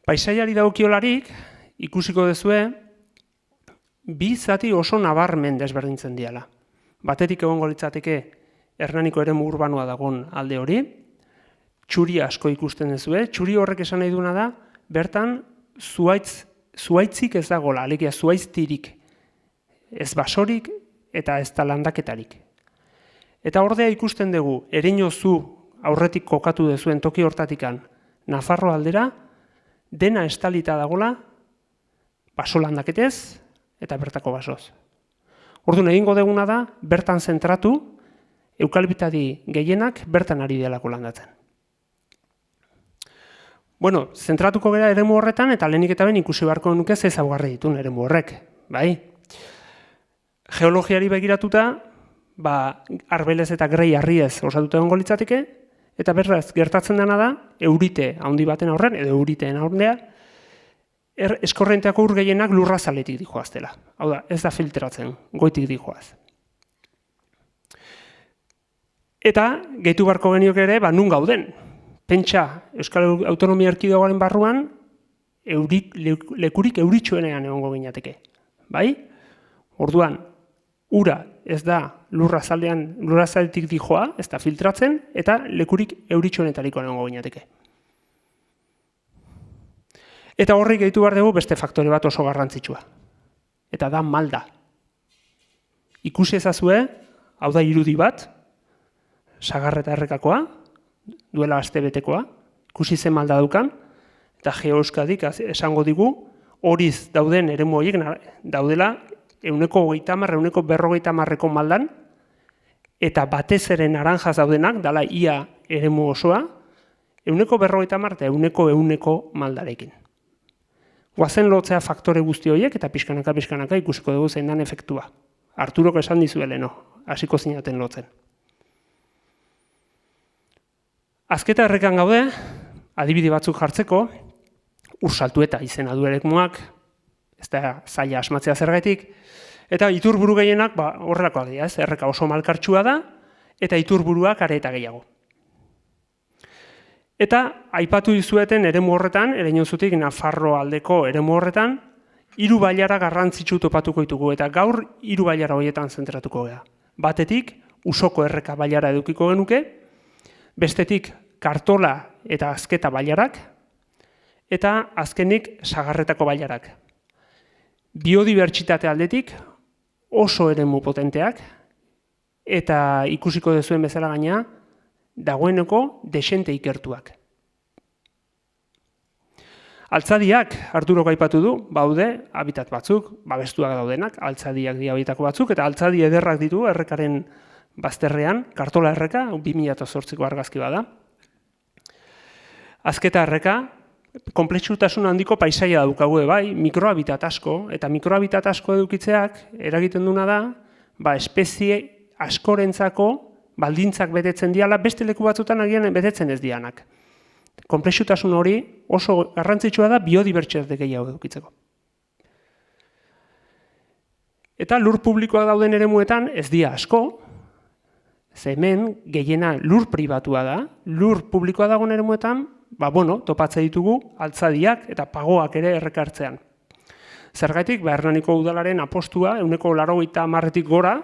Paisaiari dagokiolarik, ikusiko duzue, bi zati oso nabarmen desberdintzen diala. Batetik egongo litzateke Hernaniko eremu urbanoa dagon alde hori, txuri asko ikusten duzue, txuri horrek esan nahi duena da, bertan zuaitzik ez dagoela, alegia zuaiztirik, ez basorik eta ez da landaketarik. Eta ordea ikusten dugu, Ereñozu aurretik kokatu duzuen toki hortatikan Nafarro aldera, dena estalita dagoela, baso landaketez eta bertako basoz. Orduan egingo duguna da, bertan zentratu, eukaliptadi gehienak bertan ari delako landatzen. Bueno, zentratuko gara eremu horretan, eta lehenik eta behin ikusi beharko nuke ze ezaugarri ditun eremu horrek, bai? Geologiari begiratuta, arbelez eta grei harriez osatuta egongo litzateke, eta berraz gertatzen dena da, eurite handi baten aurrean, edo euriteen aurrean, eskorrenteako ur gehienak lurrazaletik dijoaztela. Hau da, ez da filtratzen, goitik dijoaz. Eta, gehitu beharko geniok ere, nun gauden. Pentsa, Euskal Autonomia Erkidegoaren barruan, lekurik euritxuenean egongo ginateke. Bai? Orduan, ura ez da lurrazaletik dijoa, ez da filtratzen, eta lekurik euritxuenetariko egongo ginateke. Eta horri gehitu behar dugu beste faktore bat oso garrantzitsua. Eta da malda. Ikusi ezazue, hau da irudi bat, Sagarreta errekakoa, duela astebetekoa, ikusi zen malda daukan, eta Geoeuskadik esango digu, horiz dauden eremu horiek daudela 150-150 maldan, eta batez ere naranjaz daudenak, dala ia eremu osoa, 150 eta 100 maldarekin. Goazen lotzea faktore guzti horiek, eta pixkanaka ikusiko dugu zein dan efektua. Arturok esan dizueleno, hasiko zinaten lotzen. Azketa errekan gaude, adibide batzuk jartzeko, Ursaltueta izena du eremuak, ez da zaila asmatzea zergatik, eta iturburu gehienak horrelakoak dira, erreka oso malkartsua da, eta iturburuak are eta gehiago. Eta aipatu dizueten eremu horretan, Ereñozutik Nafarro aldeko eremu horretan, 3 bailara garrantzitsu topatuko ditugu, eta gaur 3 bailara horietan zentratuko gara. Batetik, Usoko erreka bailara edukiko genuke, bestetik Kartola eta Azketa bailarak, eta azkenik Sagarretako bailarak. Biodibertsitate aldetik oso eremu potenteak, eta ikusiko duzuen bezala gaina, dagoeneko desente ikertuak. Altzadiak, Arturok aipatu du, baude, habitat batzuk, babestuak daudenak, altzadiak dira horietako batzuk, eta altzadi ederrak ditu errekaren bazterrean, Kartola erreka, 2008ko argazki bada. Azketa erreka, konplexutasun handiko paisaia daukagu bai, mikrohabitat asko, eta mikrohabitat asko edukitzeak eragiten duna da, espezie askorentzako baldintzak betetzen diala, beste leku batzutan agian betetzen ez dianak. Konplexutasun hori oso garrantzitsua da biodibertsitate gehiago edukitzeko. Eta lur publikoak dauden eremuetan ez dira asko, ze hemen gehiena lur pribatua da, lur publikoa dagoen eremuetan, topatze ditugu altzadiak eta pagoak ere errekartzean. Zergatik, Hernaniko udalaren apostua, 90% gora,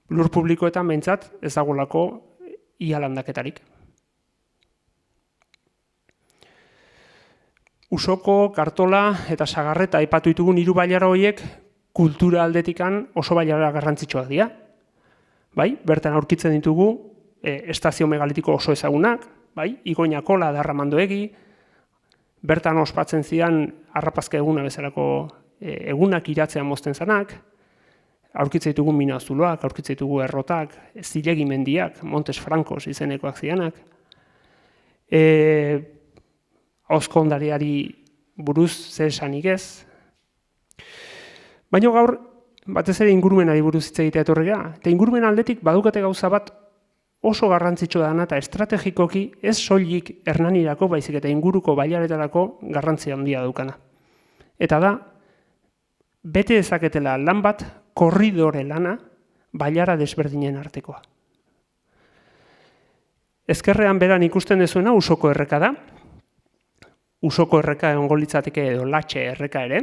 lur publikoetan behintzat ez dagolako ia landaketarik. Usoko, Kartola eta Sagarreta aipatu ditugun 3 bailara horiek kultura aldetikan oso bailara garrantzitsuak dira. Bertan aurkitzen ditugu estazio megalitiko oso ezagunak, Igoina Kola da Arramandoegi, bertan ospatzen zidan harrapazka eguna bezalako egunak iratzean mozten zanak, aurkitzen ditugu Minazuloak, aurkitzen ditugu Errotak, Zilegi mendiak, Montes Francos izenekoak zianak, Oskondariari buruz zer esanik ez. Baina gaur, batez ere ingurumenari buruz hitz egitea etorri gara, eta ingurumen aldetik badukate gauza bat oso garrantzitsua dana eta estrategikoki ez soilik Hernanirako, baizik eta inguruko bailaretarako garrantzia handia daukana. Eta da, bete dezaketela lan bat, korridore lana, bailara desberdinen artekoa. Ezkerrean beran ikusten dezuena Usoko erreka da, Usoko erreka egongo litzateke edo Latxe erreka ere,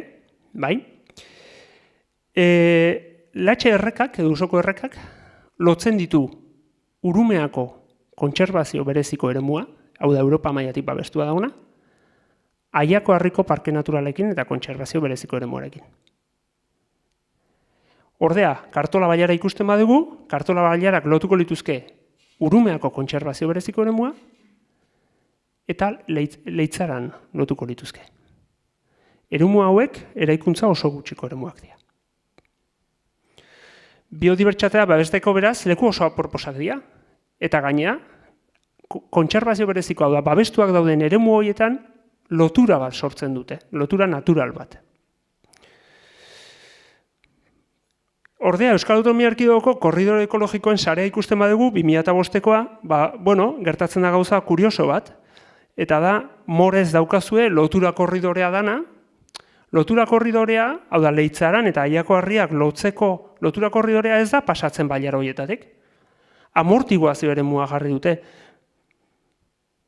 Latxe errekak edo Usoko errekak lotzen ditu Urumeako kontserbazio bereziko eremua, hau da Europa mailatik babestua dauna, Aiako Harriko parke naturalekin eta kontserbazio bereziko eremuarekin. Ordea, Kartola bailara ikusten badugu, Kartola bailarak lotuko lituzke Urumeako kontserbazio bereziko eremua eta Leitzaran lotuko lituzke. Eremu hauek eraikuntza oso gutxiko eremuak dira. Biodibertsitatea babesteko beraz leku oso aproposak dira, eta gainera, kontserbazio bereziko hau da, babestuak dauden eremu horietan lotura bat sortzen dute, lotura natural bat. Ordea, Euskal Autonomia Erkidegoko korridore ekologikoen sarea ikusten badugu, 2005koa, gertatzen da gauza kurioso bat, eta da, morez daukazue lotura korridorea dana. Lotura korridorea, hau da, Leitzaran eta Aiako Harriak lotzeko lotura korridorea ez da pasatzen bailara horietatik. Amortiguazio eremua jarri dute.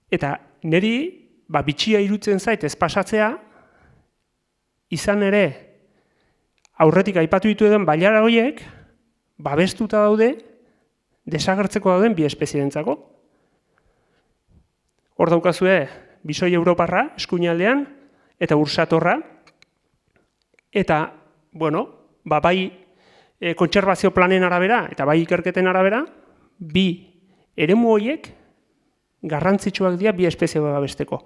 Eta niri, bitxia irutzen zait ez pasatzea, izan ere, aurretik aipatu ditu den bailara horiek, babestuta daude, desagertzeko dauden bi espezientzako. Hor daukazue, bisoi europarra, eskuinaldean, eta ursatorra, eta, bai kontserbazio planen arabera, eta bai ikerketen arabera, bi eremu horiek garrantzitsuak dira bi espezie babesteko.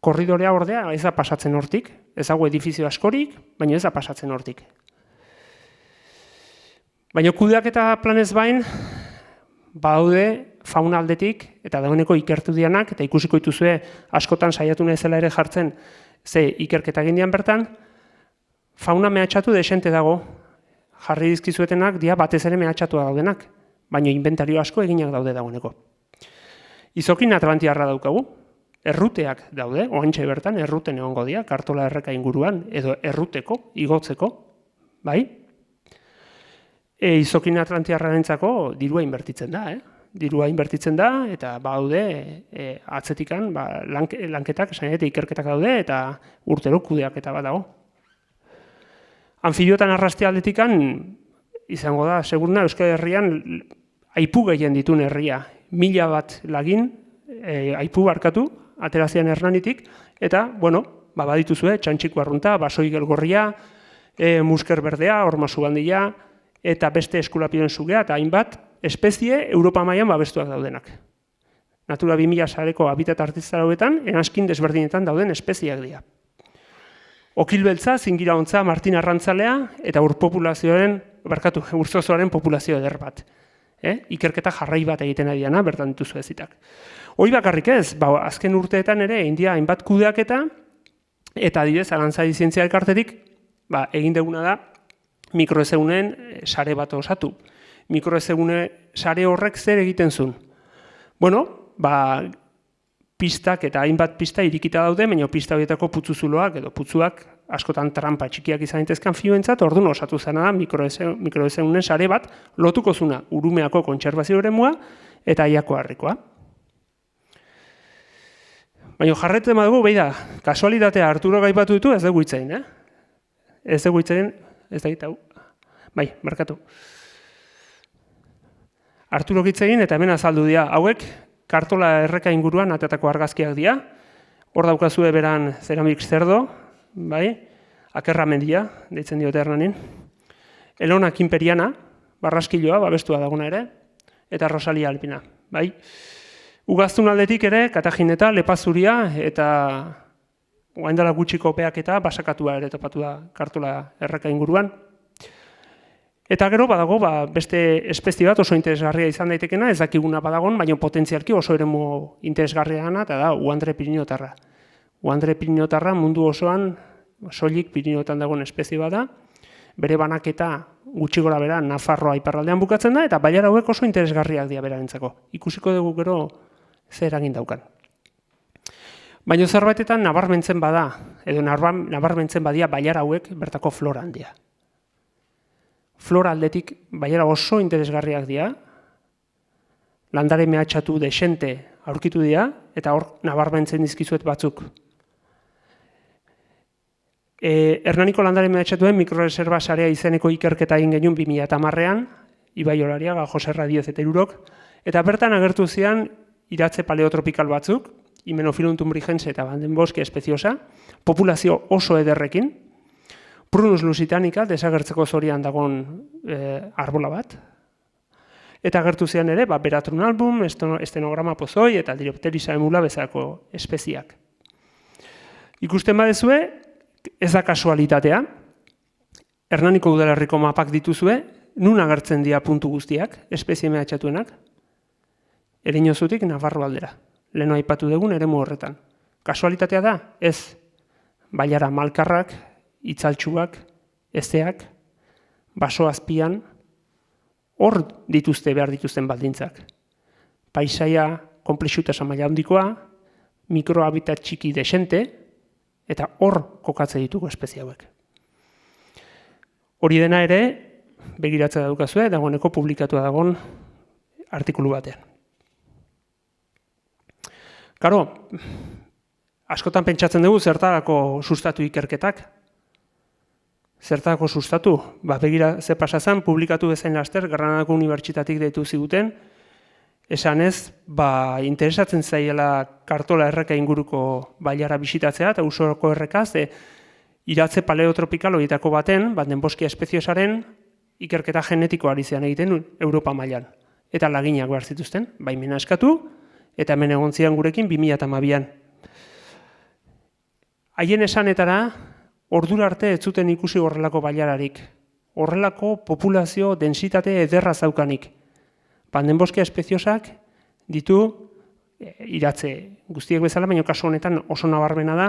Korridorea ordea ez da pasatzen hortik, ez dago edifizio askorik, baina ez da pasatzen hortik. Baina kudeaketa planez bain, badaude fauna aldetik, eta dagoeneko ikertu dianak, eta ikusiko dituzue askotan saiatu naizela ere jartzen, ze ikerketa egin dian bertan, fauna mehatxatu desente dago, jarri dizkizuetenak dia batez ere mehatxatua daudenak, baina inventario asko eginak daude dagoeneko. Izokin atlantiarra daukagu, erruteak daude, oantxe bertan, erruten egongo dira, Kartola erreka inguruan, edo erruteko, igotzeko, bai? Izokin atlantiarrarentzako dirua inbertitzen da, dirua inbertitzen da, eta baude atzetikan lanketak, ikerketak daude, eta urtero kudeaketa bat dago. Anfibiotan arrastea aldetikan, izango da, seguruna Euskal Herrian aipu gehien ditun herria. 1000 bat lagin, aipu barkatu, aterazian Hernanitik, eta, badituzue, txantxiko arrunta, basoi gelgorria, musker berdea, ormasu bandila, eta beste eskulapiren sugea, eta hainbat, espezie Europa mailan babestuak daudenak. Natura 2000 sareko habitat artistikoetan, erazkin desberdinetan dauden espezieak dira. Okilbeltza, Zingiraontza, Martin Arrantzalea, eta urzozoaren populazio eder bat. ikerketa jarrai bat egiten ari dena, bertan dituzu ezitak. Hoi bakarrik ez, azken urteetan ere, India hainbat kudeaketa, eta adibidez, Arantzadi Zientzia Elkartetik, egin duguna da, mikroezegunen sare bat osatu. Mikroezegune sare horrek zer egiten zuen? Bueno, pistak eta hainbat pista irikita daude, baina pista horietako putzuzuloak edo putzuak askotan trampa txikiak izan daitezkan fioentzat, orduan osatu zena da mikroezegunen sare bat lotuko zuna Urumeako kontserbazio eremua eta Aiako Harrikoa. Baina jarretzen badugu, behi da, kasualitatea Arturo gaipatu ditu, ez dugu hitzein, Ez dugu hitzein, ez da hau. Bai, markatu. Arturo hitzein eta hemen azaldu dira, hauek Kartola erreka inguruan atetako argazkiak dira, hor daukazue beran Ceramik Zerdo, bai, Akerra mendia, deitzen diote Hernanin, Elona Kinperiana, Barraskiloa, babestua daguna ere, eta Rosalia Alpina, bai. Ugaztun aldetik ere, Katajineta, Lepazuria, eta oraindela gutxiko peaketa basakatua ere topatu da Kartola erreka inguruan. Eta gero badago beste espezie bat oso interesgarria izan daitekena, ez dakiguna badagon, baina potentzialki oso eremu interesgarria gana, eta da Uandre Piriniotarra. Uandre Piriniotarra mundu osoan, soilik Piriniotan dagoen espezie bada, bere banaketa gutxi gora bera Nafarroa iparraldean bukatzen da, eta bailara hauek oso interesgarriak dira berarentzako. Ikusiko dugu gero zer eragin daukan. Baina zerbaitetan nabarmentzen bada, edo nabarmentzen badia bailara hauek bertako flora handia. Flora aldetik bailara oso interesgarriak dira, landare mehatxatu desente aurkitu dira, eta hor nabarmentzen dizkizuet batzuk. Hernaniko landare mehatxatuen mikroreserba sarea izeneko ikerketa egin genuen 2010an, Ibai Olariaga, Jose Radioz eta Irurok, eta bertan agertu zian iratze paleotropikal batzuk, Hymenophyllum tumbrigense eta Vandenboschia espeziosa, populazio oso ederrekin, Prunus lusitanica, desagertzeko zorian dagoen arbola bat. Eta agertu zian ere, Beratron album, estenograma pozoi eta Diopterisa emula bezalako espeziak. Ikusten badezue, ez da kasualitatea, Hernaniko udalerriko mapak dituzue, nun agertzen dira puntu guztiak, espezie mehatxatuenak, Ereñozutik Nafarro aldera. Leno aipatu dugun eremu horretan. Kasualitatea da? Ez. Bailara malkarrak, itzaltxuak, ezeak, baso azpian, hor dituzte behar dituzten baldintzak. Paisaia konplexutasun maila handikoa, mikrohabitat txiki desente, eta hor kokatze ditugu espezie hauek. Hori dena ere, begiratzea daukazue, dagoeneko publikatua dagoen artikulu batean. Karo, askotan pentsatzen dugu zertarako sustatu ikerketak. Zertarako sustatu? Begira ze pasazan, publikatu bezain laster, Granadako Unibertsitatik deitu ziguten, esanez, interesatzen zaiela Kartola erreka inguruko bailara bisitatzea, eta usoroko erreka, ze iratze paleotropikal horietako baten, Vandenboschia espeziosaren ikerketa genetikoa ari zean egiten Europa mailan. Eta laginak behar zituzten, baimena eskatu, eta hemen egon zian gurekin 2012an. Haien esanetara, ordura arte ez zuten ikusi horrelako bailararik. Horrelako populazio densitate ederra zaukanik. Vandenboschia espeziosak ditu iratze guztiek bezala, baina kasu honetan oso nabarmena da,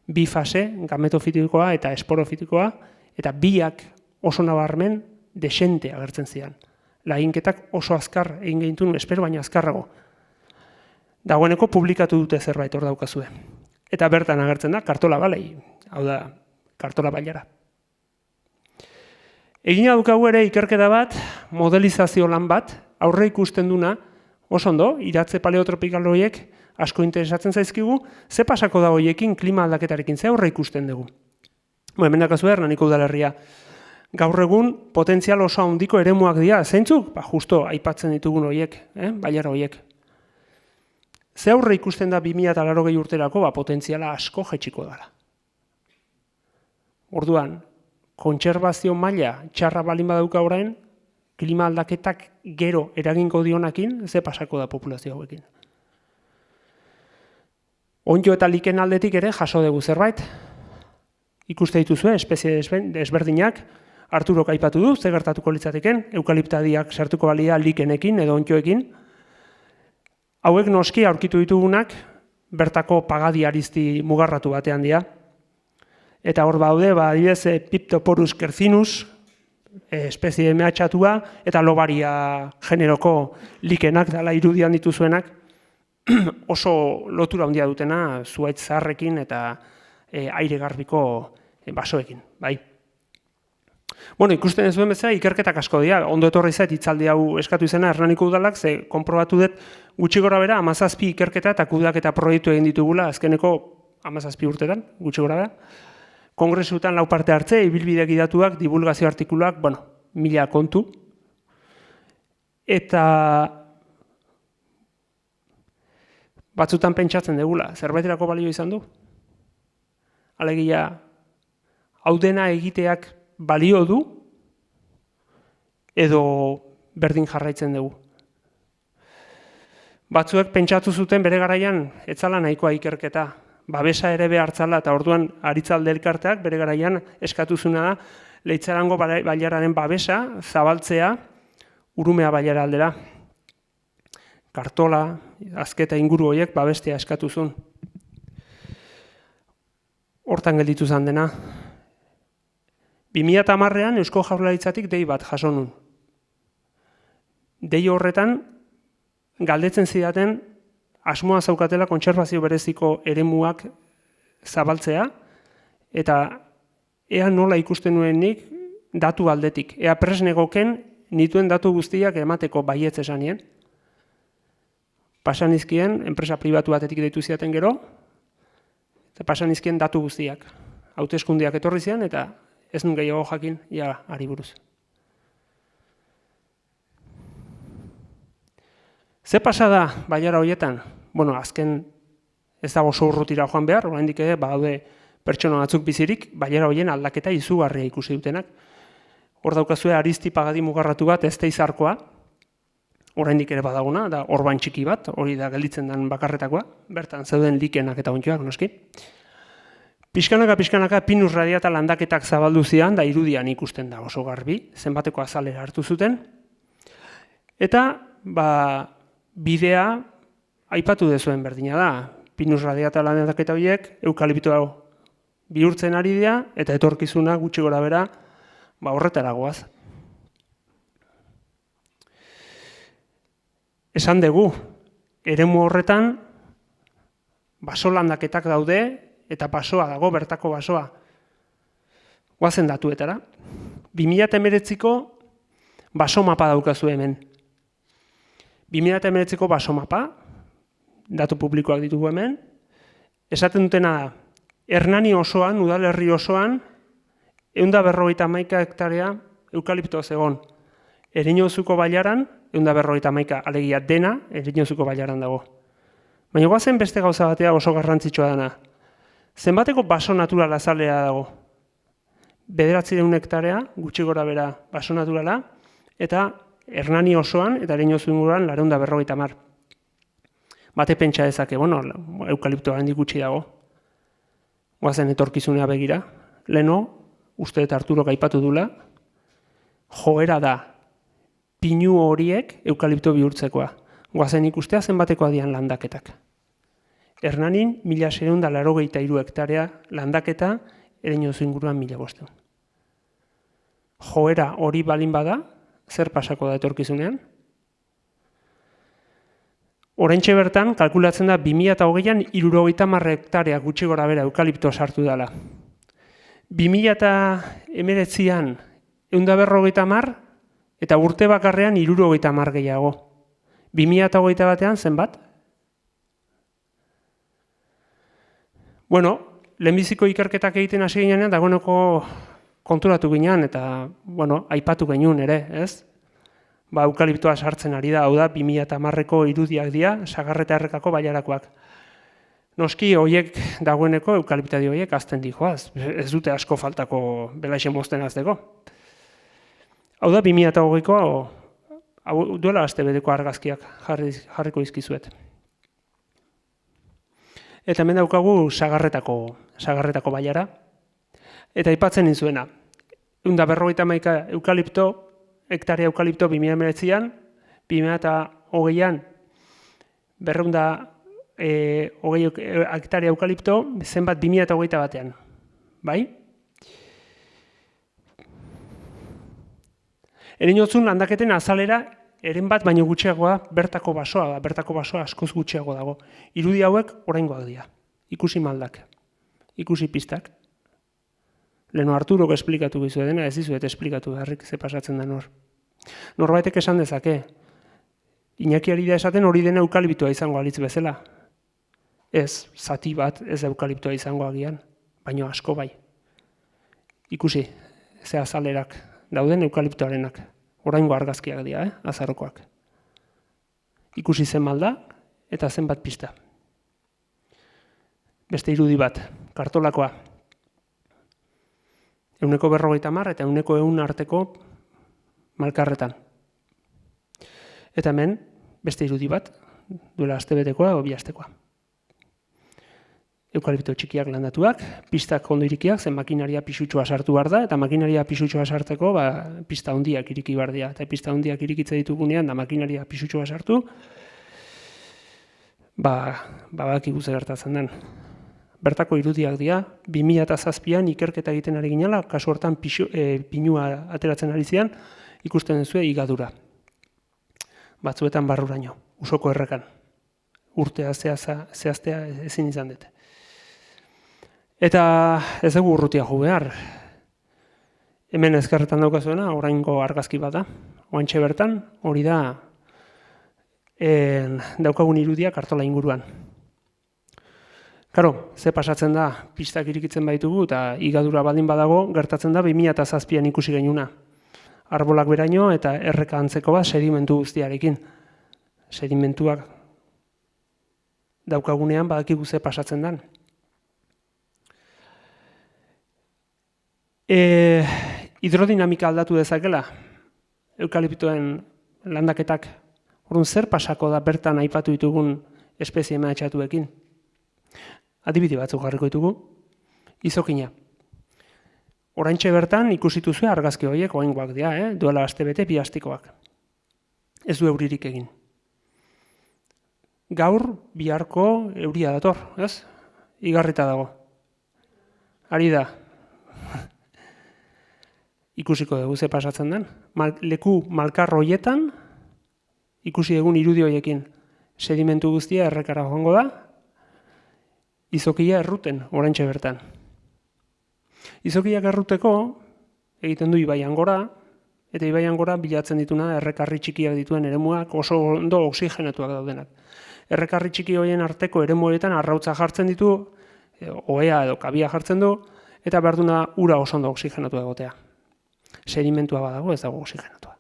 bi fase, gametofitikoa eta esporofitikoa, eta biak oso nabarmen desente agertzen zian. Laginketak oso azkar egin gehintun, espero baina azkarrago. Dagoeneko publikatu dute zerbait hor daukazue. Eta bertan agertzen da, Kartola balei, hau da, Kartola bailara. Egina dukagu ere ikerketa bat, modelizazio lan bat, aurre ikusten duna, oso ondo, iratze paleotropikal horiek asko interesatzen zaizkigu, ze pasako da horiekin klima aldaketarekin, ze aurre ikusten dugu. Hemen dakazue, Hernaniko udalerria. Gaur egun, potentzial oso handiko eremuak dira, zeintzuk? Justo, aipatzen ditugun horiek, bailara horiek. Ze aurre ikusten da 2080 urterako, potentziala asko jetxiko dara. Orduan, kontserbazio maila txarra balin badauka orain, klima aldaketak gero eragingo dionakin, ze pasako da populazio hauekin. Onddo eta liken aldetik ere jaso dugu zerbait. Ikuste dituzue, espezie desberdinak, Arturok aipatu du, ze gertatuko litzateken, eukaliptadiak sartuko balia likenekin edo ontxoekin. Hauek noski aurkitu ditugunak bertako pagadi arizti mugarratu batean dira. Eta hor baude, adibidez, Piptoporus quercinus, espezie mehatxatua, eta lobaria generoko likenak dela irudian dituzuenak, oso lotura handia dutena zuhaitz zaharrekin eta aire garbiko basoekin, bai. Bueno, ikusten ez duen bezala, ikerketak asko dira. Ondo etorri zait, hitzaldi hau eskatu izena Hernaniko udalak, ze konprobatu dut gutxi gora bera, 17 ikerketa eta kudeaketa proiektu egin ditugula, azkeneko 17 urtetan, gutxi gora bera. Kongresutan 4 parte hartze, ibilbide gidatuak, divulgazio artikuluak, 1000 kontu. Eta batzutan pentsatzen degula, zerbaiterako balio izan du? Alegia, hau dena egiteak balio du, edo berdin jarraitzen dugu. Batzuek pentsatu zuten bere garaian, etzala nahikoa ikerketa, babesa ere behartzala, eta orduan aritzalde elkarteak bere garaian eskatuzuna da, Leitzarango bailararen babesa, zabaltzea, Urumea bailara aldera. Kartola, Azketa inguru horiek babestea eskatuzun. Hortan gelditu zen dena. 2010ean Eusko Jaurlaritzatik dei bat jaso nun. Dei horretan galdetzen zidaten asmoa zaukatela kontserbazio bereziko eremuak zabaltzea, eta ea nola ikusten nuenik datu aldetik. Ea presnegoken nituen datu guztiak emateko baietz esanien. Pasanizkien, enpresa pribatu batetik deitu zidaten gero, eta pasanizkien datu guztiak. Hauteskundeak etorri zian, eta ez nun gehiago jakin, ja, ari buruz. Ze pasada bailara horietan? Azken ez dago oso urrutira joan behar, oraindik ere badaude pertsona batzuk bizirik, bailara horien aldaketa izugarria ikusi dutenak. Hor daukazue Aristi pagadi mugarratu bat, Ezteizarkoa, oraindik ere badaguna, da orban txiki bat, hori da gelditzen den bakarretakoa, bertan zeuden likenak eta ontxoak, noski. Pixkanaka pinus radiata landaketak zabaldu zian, da irudian ikusten da oso garbi, zenbateko azalera hartu zuten. Eta, bidea aipatu dezuen berdina da, pinus radiata landaketa horiek, eukaliptoa bihurtzen ari dira, eta etorkizuna gutxi gora bera, horretara goaz. Esan dugu, eremu horretan, baso landaketak daude, eta basoa dago, bertako basoa. Goazen datuetara. 2019ko baso mapa daukazu hemen. 2019ko baso mapa, datu publikoak ditugu hemen, esaten dutena da, Hernani osoan, udalerri osoan, 151 hektarea eukaliptoa zegoen. Ereñozuko bailaran, 151 alegia dena, Ereñozuko bailaran dago. Baina goazen beste gauza batea oso garrantzitsua dena. Zenbateko baso naturala azalea dago? 900 hektarea, gutxi gora bera baso naturala, eta Hernani osoan, eta Ereñozu inguruan, 450. Bate pentsa dezake, eukaliptoa handik gutxi dago. Goazen etorkizunea begira. Leno, uste eta Arturok aipatu dula, joera da pinu horiek eukalipto bihurtzekoa. Goazen ikustea zenbatekoa dian landaketak. Hernanin 1683 hektarea landaketa, Ereñozu inguruan 1500. Joera hori balin bada, zer pasako da etorkizunean? Oraintxe bertan, kalkulatzen da 2020an 70 hektarea gutxi gora bera eukalipto sartu dela. 2019an 150 eta urte bakarrean 70 gehiago. 2021an zenbat? Lehenbiziko ikerketak egiten hasi ginean, dagoeneko konturatu ginean, eta, aipatu genuen ere, ez? Eukaliptoa sartzen ari da, hau da, 2010ko irudiak dira, Sagarreta Errekako bailarakoak. Noski, horiek dagoeneko, eukaliptadi horiek azten dijoaz, ez dute asko faltako belaixen mozten azteko. Hau da, 2020ko, duela aste bedeko argazkiak jarriko izkizuet. Eta hemen daukagu Sagarretako bailara, eta aipatzen nizuena. 151 eukalipto, hektarea eukalipto 2019an, 2020an 220 hektarea eukalipto, zenbat 2021 batean. Bai? Erinotzun landaketen azalera, eren bat baino gutxiagoa bertako basoa da, bertako basoa askoz gutxiago dago. Irudi hauek oraingoak dira. Ikusi maldak, ikusi pistak. Leno Arturok esplikatu bizu dena, ez dizuet esplikatu beharrik ze pasatzen den hor. Norbaitek esan dezake, Iñaki ari da esaten hori dena eukaliptoa izango alitz bezala. Ez, zati bat ez eukaliptoa izango agian, baino asko bai. Ikusi, ze azalerak dauden eukaliptoarenak. Oraingo argazkiak dira, azarokoak. Ikusi zen malda eta zenbat pista. Beste irudi bat, kartolakoa. 150 eta 100 arteko malkarretan. Eta hemen, beste irudi bat, duela astebetekoa edo bi astekoa. Eukalipto txikiak landatuak, pistak ondo irikiak, zen makinaria pisutxoa sartu behar da, eta makinaria pisutxoa sartzeko pista handiak iriki behar dira. Eta pista handiak irikitze ditugunean, da makinaria pisutxoa sartu, bakigu ze gertatzen den. Bertako irudiak dira, 2007an ikerketa egiten ari ginela, kasu hortan pinua ateratzen ari zian, ikusten duzue igadura. Batzuetan barruraino, usoko errekan. Urtea zehaztea ezin izan dute. Eta ez dugu urrutia jo behar. Hemen ezkerretan daukazuena, oraingo argazki bat da. Oantxe bertan, hori da daukagun irudia kartola inguruan. Karo, ze pasatzen da, pistak irikitzen baitugu eta igadura baldin badago, gertatzen da 2007an ikusi genuna. Arbolak beraino eta erreka antzeko bat sedimentu guztiarekin. Sedimentuak daukagunean badakigu ze pasatzen den. Hidrodinamika aldatu dezakela, eukaliptoen landaketak. Orduan zer pasako da bertan aipatu ditugun espezie mehatxatuekin? Adibide batzuk jarriko ditugu, izokina. Oraintxe bertan ikusituzu argazki horiek oraingoak dira, duela astebete bi astikoak. Ez du euririk egin. Gaur biharko euria dator, ez? Igarrita dago. Ari da. Ikusiko dugu ze pasatzen den. Leku malkar horietan ikusi egun irudi horiekin sedimentu guztia errekara joango da. Izokia erruten oraintxe bertan. Izokiak erruteko egiten du ibaian gora, eta ibaian gora bilatzen dituna errekarri txikiak dituen eremuak oso ondo oxigenatuak daudenak. Errekarri txiki horien arteko eremuetan arrautza jartzen ditu, ohea edo kabia jartzen du, eta behar duna ura oso ondo oxigenatu egotea. Sedimentua badago ez dago oxigenatua.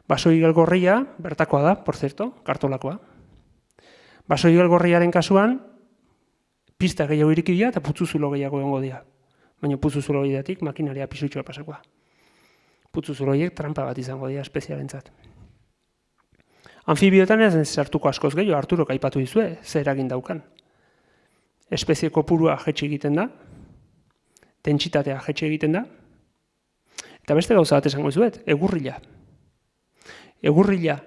Basoigel gorria, bertakoa da, por cierto, kartolakoa. Basoigel gorriaren kasuan, pista gehiago iriki dira eta putzuzulo gehiago egongo dira. Baina putzuzulo horietatik makinaria pisutxoa pasakoa. Putzuzulo horiek trampa bat izango dira espezialentzat. Anfibioetan ez sartuko askoz gehiago, Arturok aipatu dizue, ze eragin daukan. Espezie kopurua jetxe egiten da, dentsitatea jetxe egiten da, eta beste gauza bat esango dizuet, egurrila. Egurrila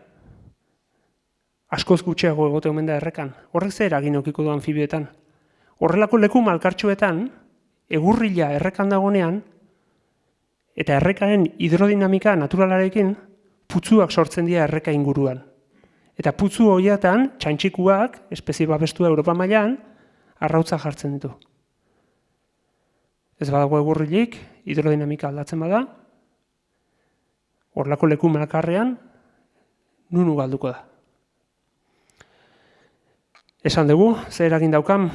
askoz gutxiago egote omen da errekan. Horrek ze eragin edukiko du anfibioetan. Horrelako leku malkartxoetan, egurrila errekan dagonean, eta errekaren hidrodinamika naturalarekin, putzuak sortzen dira erreka inguruan. Eta putzu horietan, txantxikuak, espezie babestua Europa mailan, arrautza jartzen ditu. Ez badago egurrilik, hidrodinamika aldatzen bada, horrelako leku malkarrean, nunu galduko da. Esan dugu, zer eragin daukan,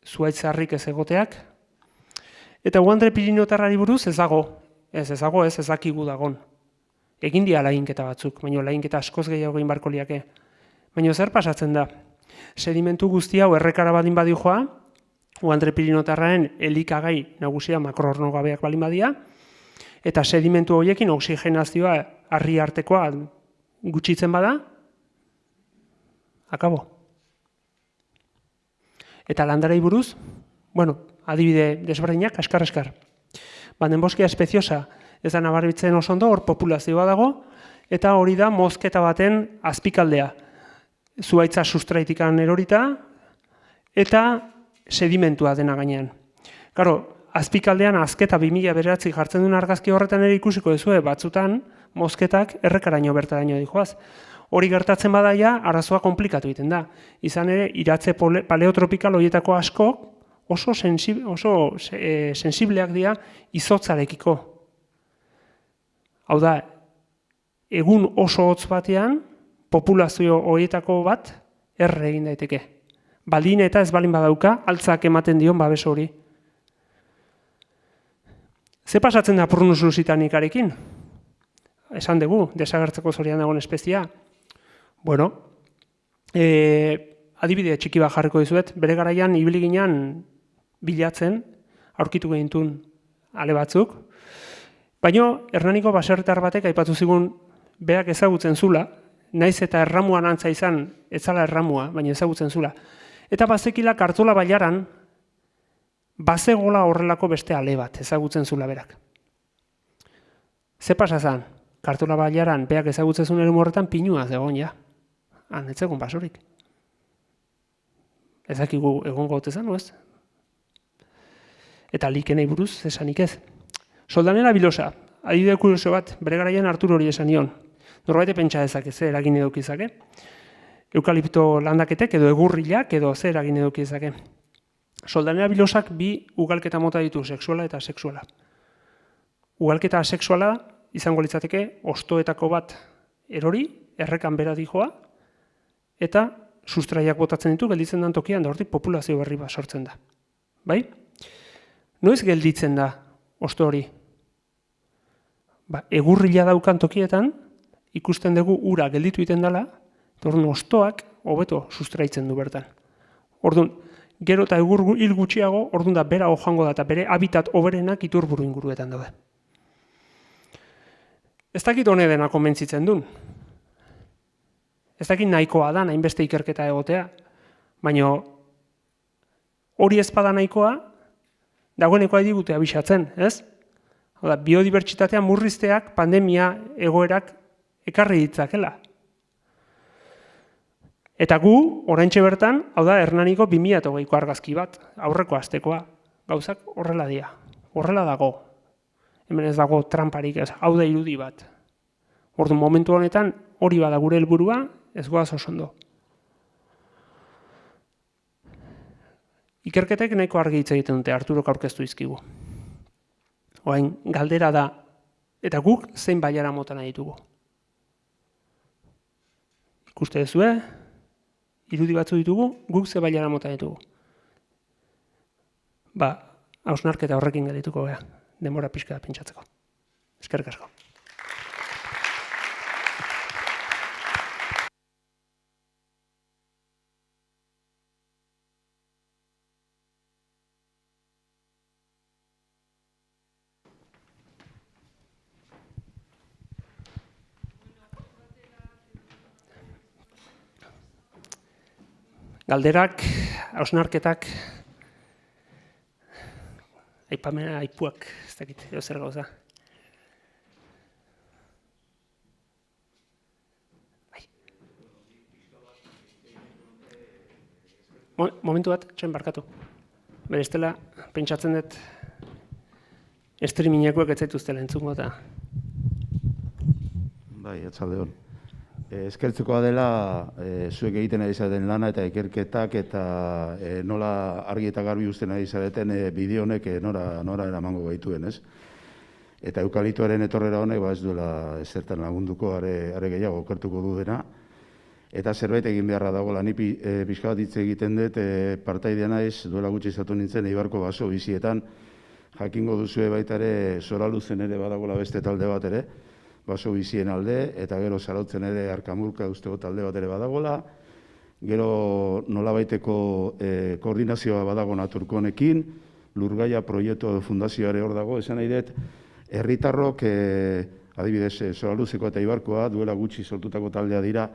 zuaitzarrik ez egoteak, eta Uandre Piriniotarrari buruz ez dago, ez dakigu dagon. Egin dia lainketa batzuk, baina lainketa askoz gehiago egin barko liake. Baina zer pasatzen da? Sedimentu guzti hau errekara baldin badi joa, Uandre Piriniotarraren elikagai nagusia makroornogabeak baldin badia, eta sedimentu horiekin oxigenazioa harri artekoa gutxitzen bada, akabo. Eta landarei buruz, adibide desberdinak, askar-askar. Denboskia espeziosa ez da nabaritzen oso ondo, hor populazioa dago, eta hori da mozketa baten azpikaldea. Zuhaitza sustraitikan erorita, eta sedimentua dena gainean. Karo, azpikaldean azketa 2009 jartzen duen argazki horretan ere ikusiko duzue, batzutan mozketak errekaraino bertaraino dijoaz. Hori gertatzen badaia, arazoa komplikatu egiten da. Izan ere, iratze paleotropikal horietako asko oso sensibleak dira izotzarekiko. Hau da, egun oso hotz batean, populazio horietako bat erre egin daiteke. Baldin eta ez balin badauka, altzak ematen dion babes hori. Ze pasatzen da Prunus lusitanikarekin? Esan dugu, desagertzeko zorian dagoen espezia. Bueno, adibide txiki bat jarriko dizuet, bere garaian ibili ginean bilatzen, aurkitu gehintun ale batzuk, baina Hernaniko baserritar batek aipatu zigun berak ezagutzen zula, naiz eta erramuan antza izan, ez zala erramua, baina ezagutzen zula. Eta bazekila Kartzola bailaran, bazegola horrelako beste ale bat, ezagutzen zula berak. Ze pasa zan? Kartzola bailaran, beak ezagutzen zuen eremu horretan pinua zegoen ja. Ez egon basorik. Ez dakigu egon gautezan, ez? Eta likenei buruz, esanik ez. Soldanera bilosa, adibide kurioso bat, bere garaian Arturo hori esan nion. Norbait pentsa dezake, ze eragin edukizake. Eukalipto landaketek edo egurrilak edo ze eragin edukizake. Soldanera bilosak bi ugalketa mota ditu, sexuala eta sexuala. Ugalketa asexuala izango litzateke ostoetako bat erori, errekan bera dijoa, eta sustraiak botatzen ditu, gelditzen den tokian, da hortik populazio berri bat sortzen da. Bai? Noiz gelditzen da osto hori? Egurrila daukan tokietan, ikusten dugu ura gelditu egiten dela, eta orduan ostoak hobeto sustraitzen du bertan. Orduan, gero eta egur hil gutxiago, orduan da bera joango da, eta bere habitat hoberenak iturburu inguruetan daude. Ez dakit hone dena konbentzitzen duen. Ez dakit nahikoa da, hainbeste ikerketa egotea, baina hori ezpada nahikoa, dagoeneko digute abisatzen, ez? Biodibertsitatea murrizteak pandemia egoerak ekarri ditzakela. Eta gu, oraintxe bertan, hau da, Hernaniko 2008ko argazki bat, aurreko astekoa, gauzak horrela dira, horrela dago. Hemen ez dago tramparik, ez, hau da irudi bat. Orduan, momentu honetan, hori bada gure helburua, ez goaz oso ondo. Ikerketek nahiko argi hitz egiten dute, Arturok aurkeztu izkigu. Orain, galdera da, eta guk zein bailara mota nahi ditugu. Ikuste duzue, irudi batzu ditugu, guk ze bailara mota ditugu. Hausnarketa horrekin geldituko gara, denbora pixka da pentsatzeko. Eskerrik asko. Galderak, hausnarketak, aipamena, aipuak, ez dakit, zer gauza. Momentu bat, txen barkatu. Bere estela, pentsatzen dut, streamingakoek ez zaituztela entzungo eta. Bai, atzalde hon. Eskertzekoa dela, zuek egiten ari zaten lana eta ikerketak eta nola argi eta garbi uzten ari zareten bideo honek nora eramango gaituen, ez? Eta eukaliptoaren etorrera honek ez duela ezertan lagunduko, are gehiago okertuko du dena. Eta zerbait egin beharra dagoela, ni pixka bat hitz egiten dut, partaidea naiz, duela gutxi izatu nintzen, Eibarko baso bizietan, jakingo duzue baita ere, Soraluzen ere badagoela beste talde bat ere, baso bizien alde, eta gero Zarautzen ere Arkamurka usteko talde bat ere badagoela, gero nolabaiteko koordinazioa badago Naturkonekin, Lurgaia proiektu fundazioare hor dago, esan nahi dut, herritarrok, adibidez, Soraluzeko eta Eibarkoa, duela gutxi sortutako taldea dira,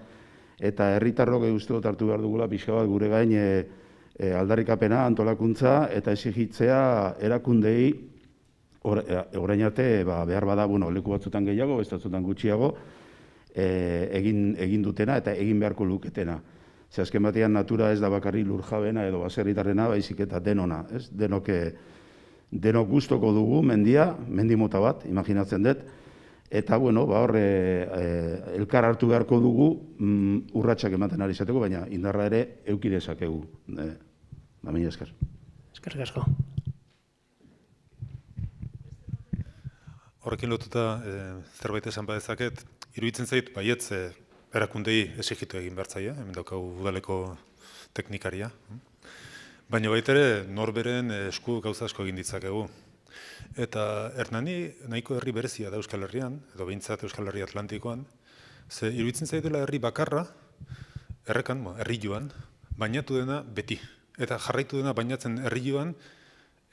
eta herritarrok uste dut hartu behar dugula pixka bat gure gain aldarrikapena, antolakuntza eta exigitzea erakundei orain arte behar bada leku batzutan gehiago, beste batzutan gutxiago egin dutena eta egin beharko luketena. Ze azken batean natura ez da bakarrik lurjabena edo baserritarrena, baizik eta denona, ez? Denok gustoko dugu mendia, mendi mota bat, imaginatzen dut, eta elkar hartu beharko dugu urratsak ematen ari izateko, baina indarra ere eduki dezakegu. Mila esker. Eskerrik asko. Horrekin lotuta zerbait esan badezaket, iruditzen zait baietz erakundei exigitu egin behar zaia, hemen daukagu udaleko teknikaria. Baina baita ere norberen esku gauza asko egin ditzakegu. Eta Hernani nahiko herri berezia da Euskal Herrian, edo behintzat Euskal Herri Atlantikoan, ze iruditzen zaitela herri bakarra, herri joan, bainatu dena beti. Eta jarraitu dena bainatzen herri joan,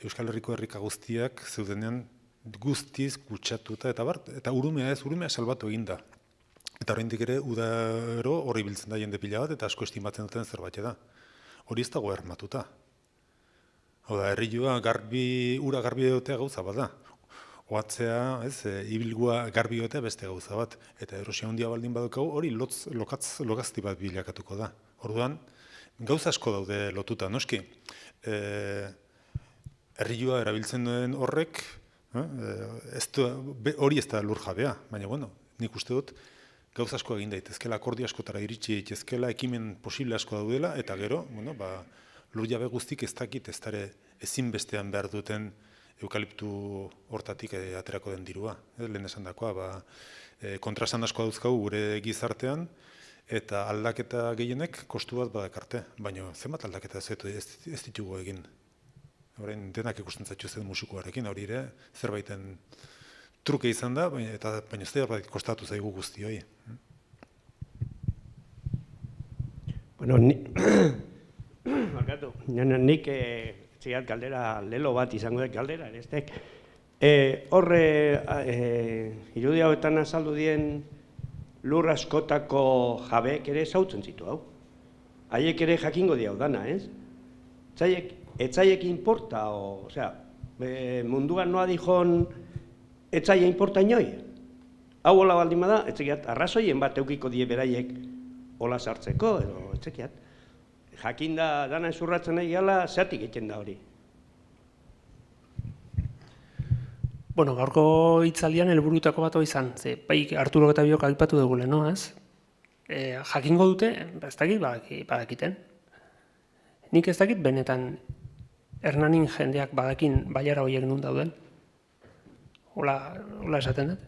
Euskal Herriko herrika guztiak zeudenean guztiz kutsatuta eta urumea salbatu egin da. Eta oraindik ere udaro hori biltzen da jende pila bat eta asko estimatzen duten zerbait da. Hori ez dago ermatuta. Hau da, herrioa ura garbi edotea gauza bat da. Oatzea, ibilgua garbi edotea beste gauza bat. Eta erosia handia baldin badaukagu, hori logazti bat bilakatuko da. Orduan, gauza asko daude lotuta, noski. Herrioa erabiltzen duen horrek, hori ez da lur jabea, baina, nik uste dut, gauza asko egin daitezkela, akordio askotara iritsi daitezkela, ekimen posible asko daudela, eta gero, lur jabe guztik ez dakit ez dara ezinbestean behar duten eukaliptu hortatik aterako den dirua. Lehen esan dakoa, kontrasan asko dauzkagu gure gizartean, eta aldaketa gehienek kostu bat badakarte, baina zenbat aldaketa ez ditugu egin. Horrein denak ikusten zatxu zen musikoarekin, hori ere zerbaiten truke izan da, baina zerbait kostatu zaigu guztioi. Bueno, nik ziat galdera lelo bat izango dut galdera, erestek. Horre, irudi hauetan azaldu dien lur askotako jabeek ere zautzen zitu hau. Haiek ere jakingo diau dana, ez? Etzaiek importa, munduan noa dijon etzaia importa inoi. Hau hola baldin bada, etzekiat, arrazoien bat eukiko die beraiek hola sartzeko, edo etzekiat. Jakinda dana ezurratzen nahi gala, zeatik egiten da hori. Bueno, gaurko hitzaldian helburutako bat izan, ze bai Arturok eta biok aipatu dugu lehen, ez? Jakingo dute, ez dakit badakiten. Nik ez dakit benetan Hernanin jendeak badakin bailara horiek nun dauden. Hola esaten dut.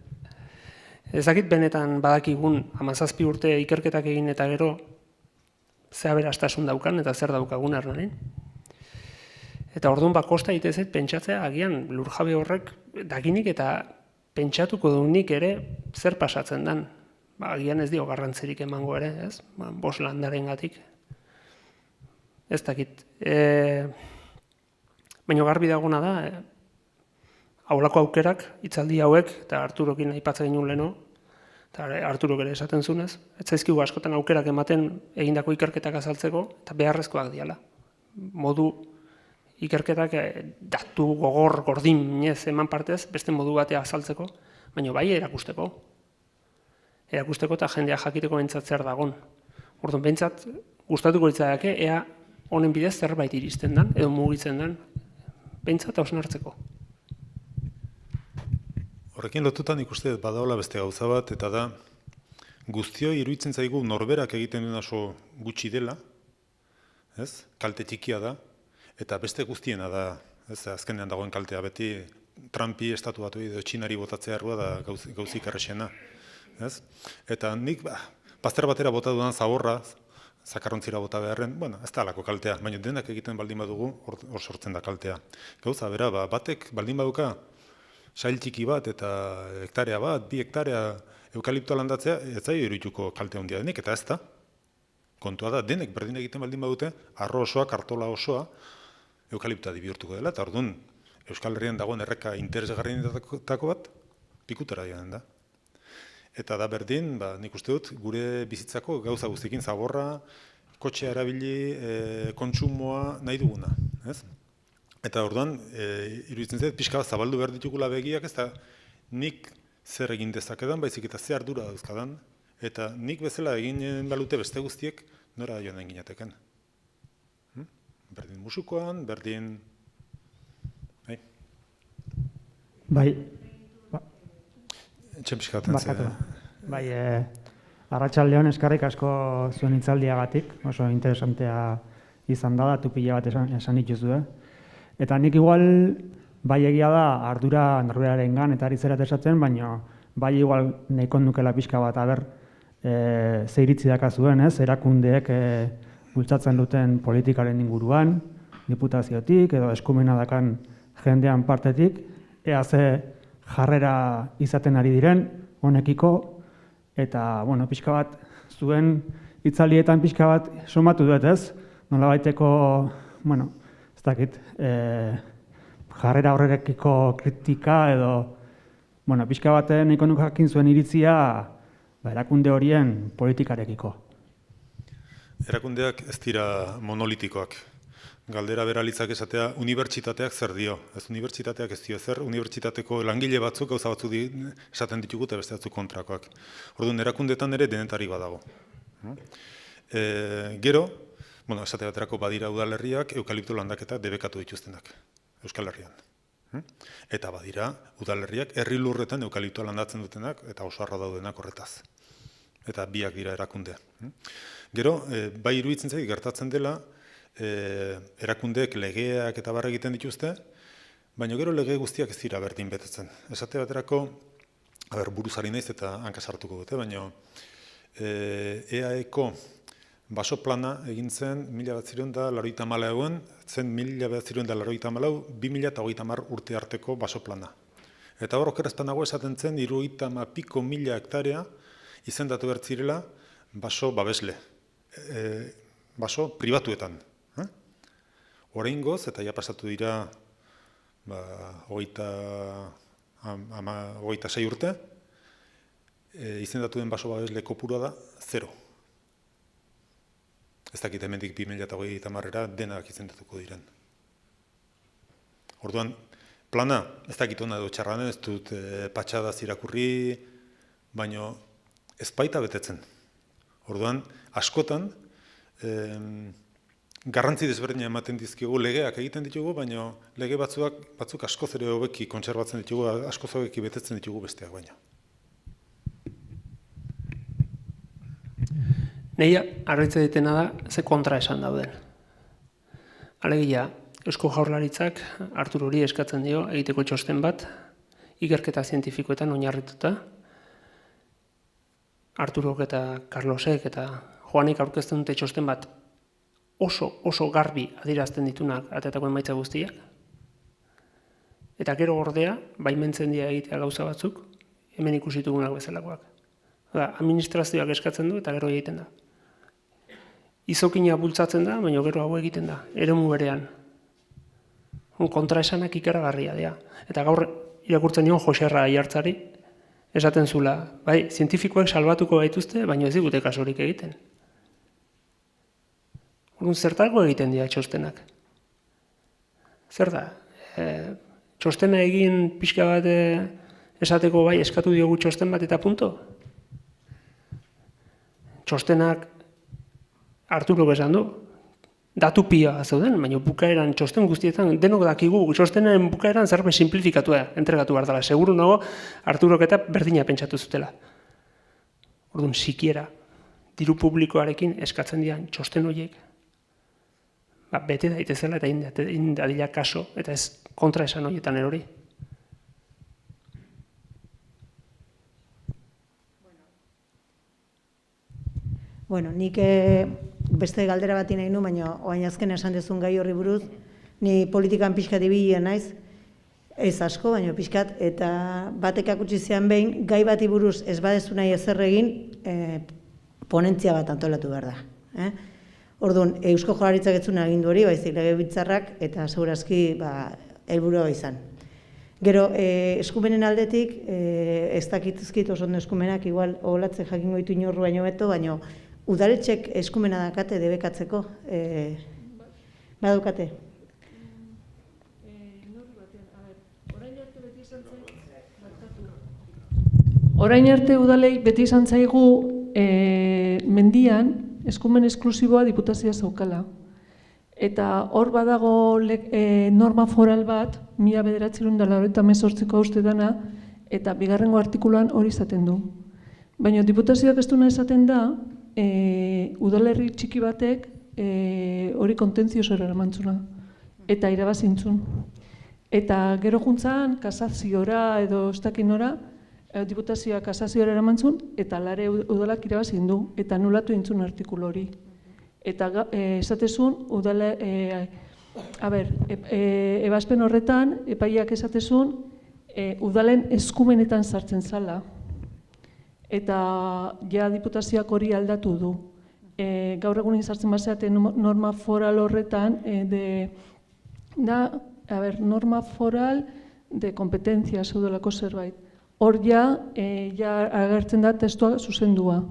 Ez dakit benetan badakigun 17 urte ikerketak egin eta gero ze aberastasun daukan eta zer daukagun Hernanin. Eta orduan kosta egitezet pentsatzea agian lurjabe horrek dakinik eta pentsatuko dunik ere zer pasatzen dan. Agian ez dio garrantzirik emango ere, ez? 5 landarengatik. Ez dakit. Baina garbi dagona da, haulako aukerak, hitzaldi hauek, eta Arturokin aipatzen genuen leheno, eta Arturok ere esaten zunez, ez zaizkigu askotan aukerak ematen egindako ikerketak azaltzeko, eta beharrezkoak diala. Modu ikerketak datu gogor, gordinez eman partez, beste modu batea azaltzeko, baina bai erakusteko. Erakusteko eta jendea jakiteko bentsat zer dagon. Orduan, bentsat gustatuko litzateke, ea honen bidez zerbait iristen dan, edo mugitzen dan, bentsat hausnartzeko. Horrekin lotutan ikuste badaola beste gauza bat, eta da guztioi iruditzen zaigu norberak egiten duen oso gutxi dela, kalte txikia da, eta beste guztiena da, azkenean dagoen kaltea beti Trumpi estatu batu edo Txinari botatzea errua da gauzik errexena. Eta nik bazter batera bota dudan zaborra, zakarrontzira bota beharren, ez da alako kaltea, baina denak egiten baldin badugu, hor sortzen da kaltea. Gauza, bera, batek baldin baduka sail txiki bat eta hektarea bat, 2 hektarea eukaliptoa landatzea, ez zaio irudituko kalte handia denik, eta ez da. Kontua da, denek berdin egiten baldin badute, arro osoa, kartola osoa, eukaliptoa bihurtuko dela, eta orduan, Euskal Herrian dagoen erreka interesgarrienetako bat, pikutera joan da. Eta da berdin, nik uste dut, gure bizitzako gauza guztiekin zaborra, kotxea erabili, kontsumoa nahi duguna, ez? Eta orduan, iruditzen zait, pixka bat zabaldu behar ditugula begiak, ez da nik zer egin dezakedan, baizik eta ze ardura dauzkadan, eta nik bezala egin balute beste guztiek, nora joan ginateken. Berdin musukoan, berdin... Bai. Txempixkaten ze... Bai, arratsaldeon eskerrik asko zuen hitzaldiagatik, oso interesantea izan da, datu pila bat esan dituzue. Eta nik igual, bai egia da, ardura norberarengan eta ari zerat esaten, baina bai igual nahiko nukela pixka bat, aber, ze iritzi dakazuen, ez, erakundeek bultzatzen duten politikaren inguruan, diputaziotik edo eskumena dakan jendean partetik, ea ze jarrera izaten ari diren, honekiko, eta, bueno, pixka bat, zuen hitzaldietan pixka bat somatu dut, ez? Nolabaiteko, bueno, ez dakit, jarrera horrekiko kritika edo, bueno, pixka baten nahiko nuke jakin zuen iritzia erakunde horien politikarekiko. Erakundeak ez dira monolitikoak. Galdera beralitzak esatea, unibertsitateak zer dio. Ez unibertsitateak ez dio zer, unibertsitateko langile batzuk gauza batzuk esaten ditugu eta beste batzuk kontrakoak. Orduan, erakundetan ere denetari badago. Gero, bueno, esate baterako badira udalerriak eukalipto landaketak debekatu dituztenak, Euskal Herrian. Eta badira udalerriak herri lurretan eukalipto landatzen dutenak eta oso harro daudenak horretaz. Eta biak dira erakunde. Gero, bai iruditzen zait gertatzen dela, erakundeek legeak eta barra egiten dituzte, baina gero lege guztiak ez dira berdin betetzen. Esate baterako, buruzari naiz eta hanka sartuko dute, baina EAEko baso plana egin zen 1984ean, zen 1984, 2030 urte arteko baso plana. Eta hor okerazpanago esaten zen 30.000 hektarea izendatu bertzirela baso babesle, baso pribatuetan. Oraingoz, eta ja pasatu dira 26 urte, izendatu den baso babesle kopurua da 0. Ez dakit hemendik 2030era denak izendatuko diren. Orduan, plana, ez dakit ona edo txarra den, ez dut patxadaz irakurri, baino ez baita betetzen. Orduan, askotan, garrantzi desberdina ematen dizkigu, legeak egiten ditugu, baina lege batzuk askoz ere hobeki kontserbatzen ditugu, askoz hobeki betetzen ditugu besteak baina. Nei harritze ditena da, ze kontra esan dauden. Alegia, Eusko Jaurlaritzak Arturori eskatzen dio egiteko txosten bat, ikerketa zientifikoetan oinarrituta. Arturok eta Carlosek eta Joanik aurkezten dute txosten bat oso garbi adierazten ditunak atetako emaitza guztiak. Eta gero ordea, baimentzen dira egitea gauza batzuk, hemen ikusitugunak bezalakoak. Administrazioak eskatzen du eta gero egiten da. Izokina bultzatzen da, baina gero hau egiten da, eremu berean. Kontraesanak ikaragarria dira. Eta gaur irakurtzen nion Joserra Aiartzari, esaten zula, bai, zientifikoek salbatuko gaituzte, baina ez digute kasurik egiten. Zertarako egiten dira txostenak. Zer da? Txostena egin pixka bat esateko bai, eskatu diogu txosten bat eta punto? Txostenak Arturok esan du, datu pila zeuden, baina bukaeran txosten guztietan, denok dakigu, txostenen bukaeran zerbait simplifikatua entregatu behar dela. Seguru nago, Arturok eta berdina pentsatu zutela. Orduan, sikiera, diru publikoarekin eskatzen dian txosten horiek, bete daitezela eta indadila kaso, eta ez kontra esan horietan erori. Bueno, nik beste galdera bat nahi nu, baina oain azken esan dezun gai horri buruz, ni politikan pixkat ibilia naiz, ez asko, baina pixkat, eta batek akutsi zean behin, gai bati buruz ez badezu nahi ezer egin, ponentzia bat antolatu behar da. Orduan, Eusko Jaurlaritzak ez zuen agindu hori, baizik legebiltzarrak eta segurazki helburua izan. Gero, eskumenen aldetik, ez dakituzkit oso ondo eskumenak, igual, oholatzen jakingo ditu inorru baino beto, baina udaletxek eskumena dakate debekatzeko, badukate. Orain arte udalei beti izan zaigu mendian eskumen esklusiboa diputazioa zaukala. Eta hor badago norma foral bat, 1998ko uste dana, eta bigarrengo artikuluan hori izaten du. Baina diputazioak ez duena esaten da, udalerri txiki batek hori kontentziosora eramantzuna, eta irabazintzun. Eta gero juntzan, kasaziora edo ez dakin nora, diputazioa kasaziora eramantzun, eta lare udalak irabazin du, eta nulatu intzun artikulu hori. Eta esatezun, ebazpen horretan, epaiak esatezun, udalen eskumenetan sartzen zala. Eta ja diputazioak hori aldatu du. Gaur egunin sartzen bazeate norma foral horretan, norma foral de kompetentzia zeudelako zerbait. Hor ja agertzen da testua zuzendua.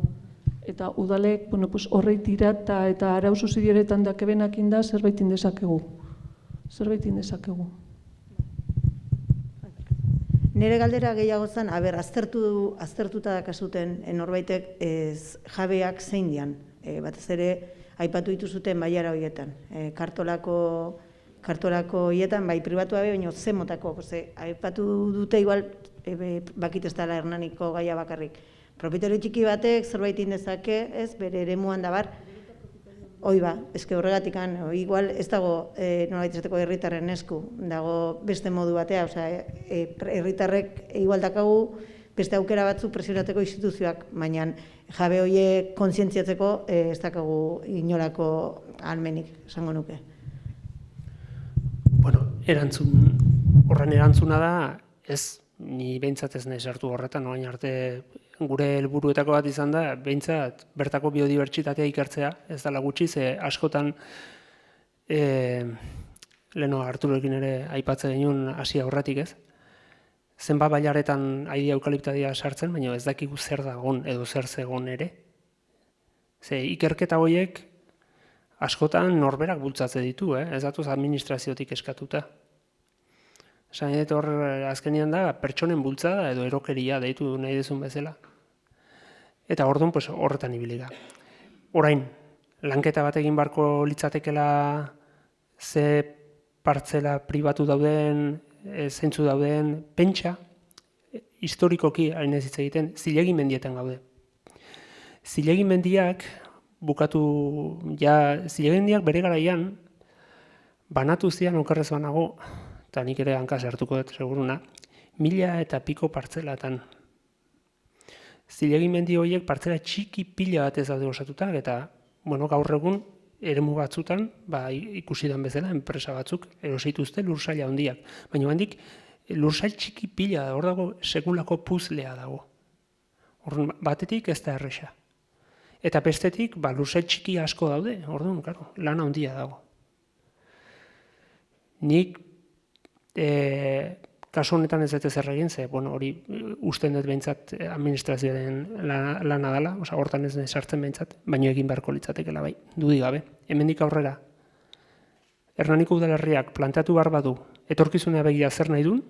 Eta udalek horreit tirata eta arau subsidioetan dakebenak inda zerbait indezakegu. Nire galdera gehiago zen, aztertuta dakazuten norbaitek jabeak zein dian. Batez ere, aipatu dituzuten baiara horietan. Kartolako horietan, bai pribatua baina ze motako. Aipatu dute igual, bakit ez dela Hernaniko gaia bakarrik. Propietario txiki batek zerbait indezake, ez, bere eremuan da bar. Hoi ba, eske horregatik, igual ez dago nolabait esateko herritarren esku, dago beste modu batea, herritarrek igual dakagu beste aukera batzu presionatzeko instituzioak, baina jabe horiek kontzientziatzeko ez dakagu inolako ahalmenik, esango nuke. Bueno, horren erantzuna da, ez, ni behintzat ez nahi sartu horretan, orain arte gure helburuetako bat izan da, behintzat bertako biodibertsitatea ikertzea, ez dela gutxi, ze askotan leheno Arturoekin ere aipatzen genuen hasi aurretik ez. Zenbat bailaretan aidia eukaliptadia sartzen, baina ez dakigu zer dagon edo zer zegon ere. Ze ikerketa horiek askotan norberak bultzatze ditu, ez datuz administraziotik eskatuta. Esan edo hor azkenean da pertsonen bultzada edo erokeria deitu nahi dezun bezala. Eta orduan horretan ibili da. Orain, lanketa bat egin barko litzatekela ze partzela pribatu dauden, zeintzu dauden, pentsa, historikoki hain ez hitz egiten, zilegi mendietan gaude. Zilegi mendiak zilegi mendiak bere garaian, banatu zian okerrez banago, eta nik ere hanka sartuko dut seguruna, 1000 eta piko partzelatan. Zilegi mendi horiek partzela txiki pila bat ez daude osatuta, eta gaur egun eremu batzutan ikusi dan bezala enpresa batzuk erosituzte lursaila handiak. Baina handik lursail txiki pila da, hor dago sekulako puzlea dago. Batetik ez da erresa. Eta bestetik lursail txiki asko daude, orduan, lana handia dago. Nik kasu honetan ez dut ezer egin, ze hori usten dut behintzat administrazioaren lana dela, hortan ez sartzen behintzat, baino egin beharko litzatekela bai, dudik gabe. Hemendik aurrera, Hernaniko udalerriak planteatu behar badu, etorkizunea begia zer nahi duen,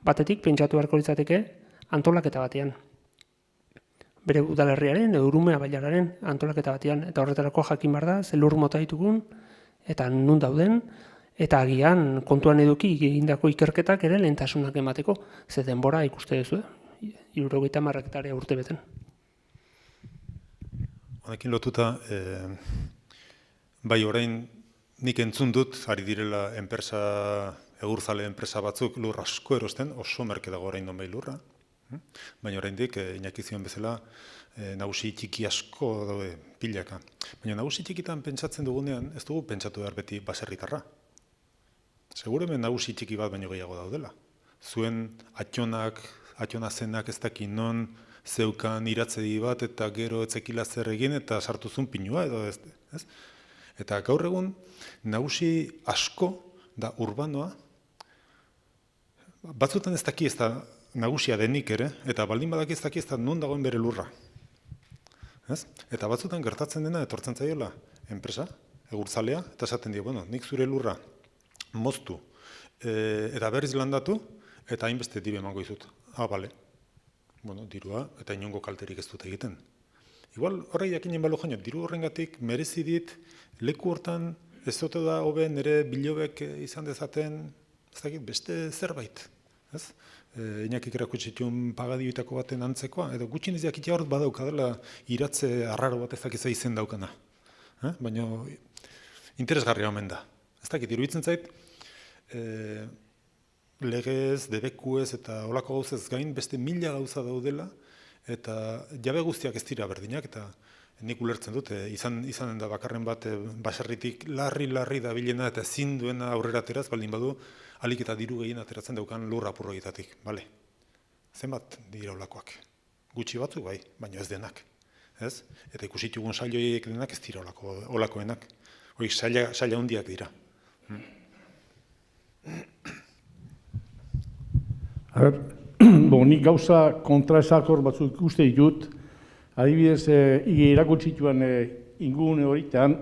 batetik pentsatu beharko litzateke antolaketa batean. Bere udalerriaren edo Urumea bailararen antolaketa batean, eta horretarako jakin behar da, ze lur mota ditugun, eta nun dauden, eta agian kontuan eduki egindako ikerketak ere lehentasunak emateko, ze denbora ikuste duzu, 70 hektarea urte beten. Honekin lotuta, bai orain nik entzun dut, ari direla egurzale enpresa batzuk lur asko erosten, oso merke dago orain non bai lurra, baina oraindik Iñaki zioen bezala nagusi txiki asko daude pilaka. Baina nagusi txikitan pentsatzen dugunean, ez dugu pentsatu behar beti baserritarra. Seguro hemen nagusi txiki bat baino gehiago daudela. Zuen atxona zenak ez dakin non, zeukan iratzedi bat eta gero etzekila zer egin eta sartuzun pinua edo ez. Eta gaur egun nagusi asko da urbanoa, batzutan ez daki ez da nagusia denik ere, eta baldin badaki ez daki ez da non dagoen bere lurra. Ez? Eta batzutan gertatzen dena etortzen zaiola enpresa, egurzalea, eta esaten dio, bueno, nik zure lurra moztu eta berriz landatu, eta hainbeste diru emango izut. Bale. Bueno, dirua eta inongo kalterik ez dut egiten. Igual horrei jakinen balo jaino, diru horrengatik merezi dit leku hortan ez dute da hobe nire bilobek izan dezaten, ez dakit, beste zerbait. Ez? Inakik erakutsitun pagadioetako baten antzekoa, edo gutxinez jakitea hor badaukadela iratze arraro bat ez dakitza izen daukana. Baina interesgarria omen da. Ez dakit, iruditzen zait, legez, debekuez eta olako gauzez gain beste 1000 gauza daudela, eta jabe guztiak ez dira berdinak, eta nik ulertzen dut, izanen da bakarren bat baserritik larri dabilena eta ezin duena aurrera ateraz, baldin badu, alik eta diru gehien ateratzen daukan lur apurroietatik, bale? Zenbat dira olakoak? Gutxi batzuk bai, baina ez denak, ez? Eta ikusitugun saioiek denak ez dira olakoenak. Hori saila hundiak dira. Nik gauza kontraesakor batzuk ikuste ditut, adibidez, irakutsituan ingune horietan,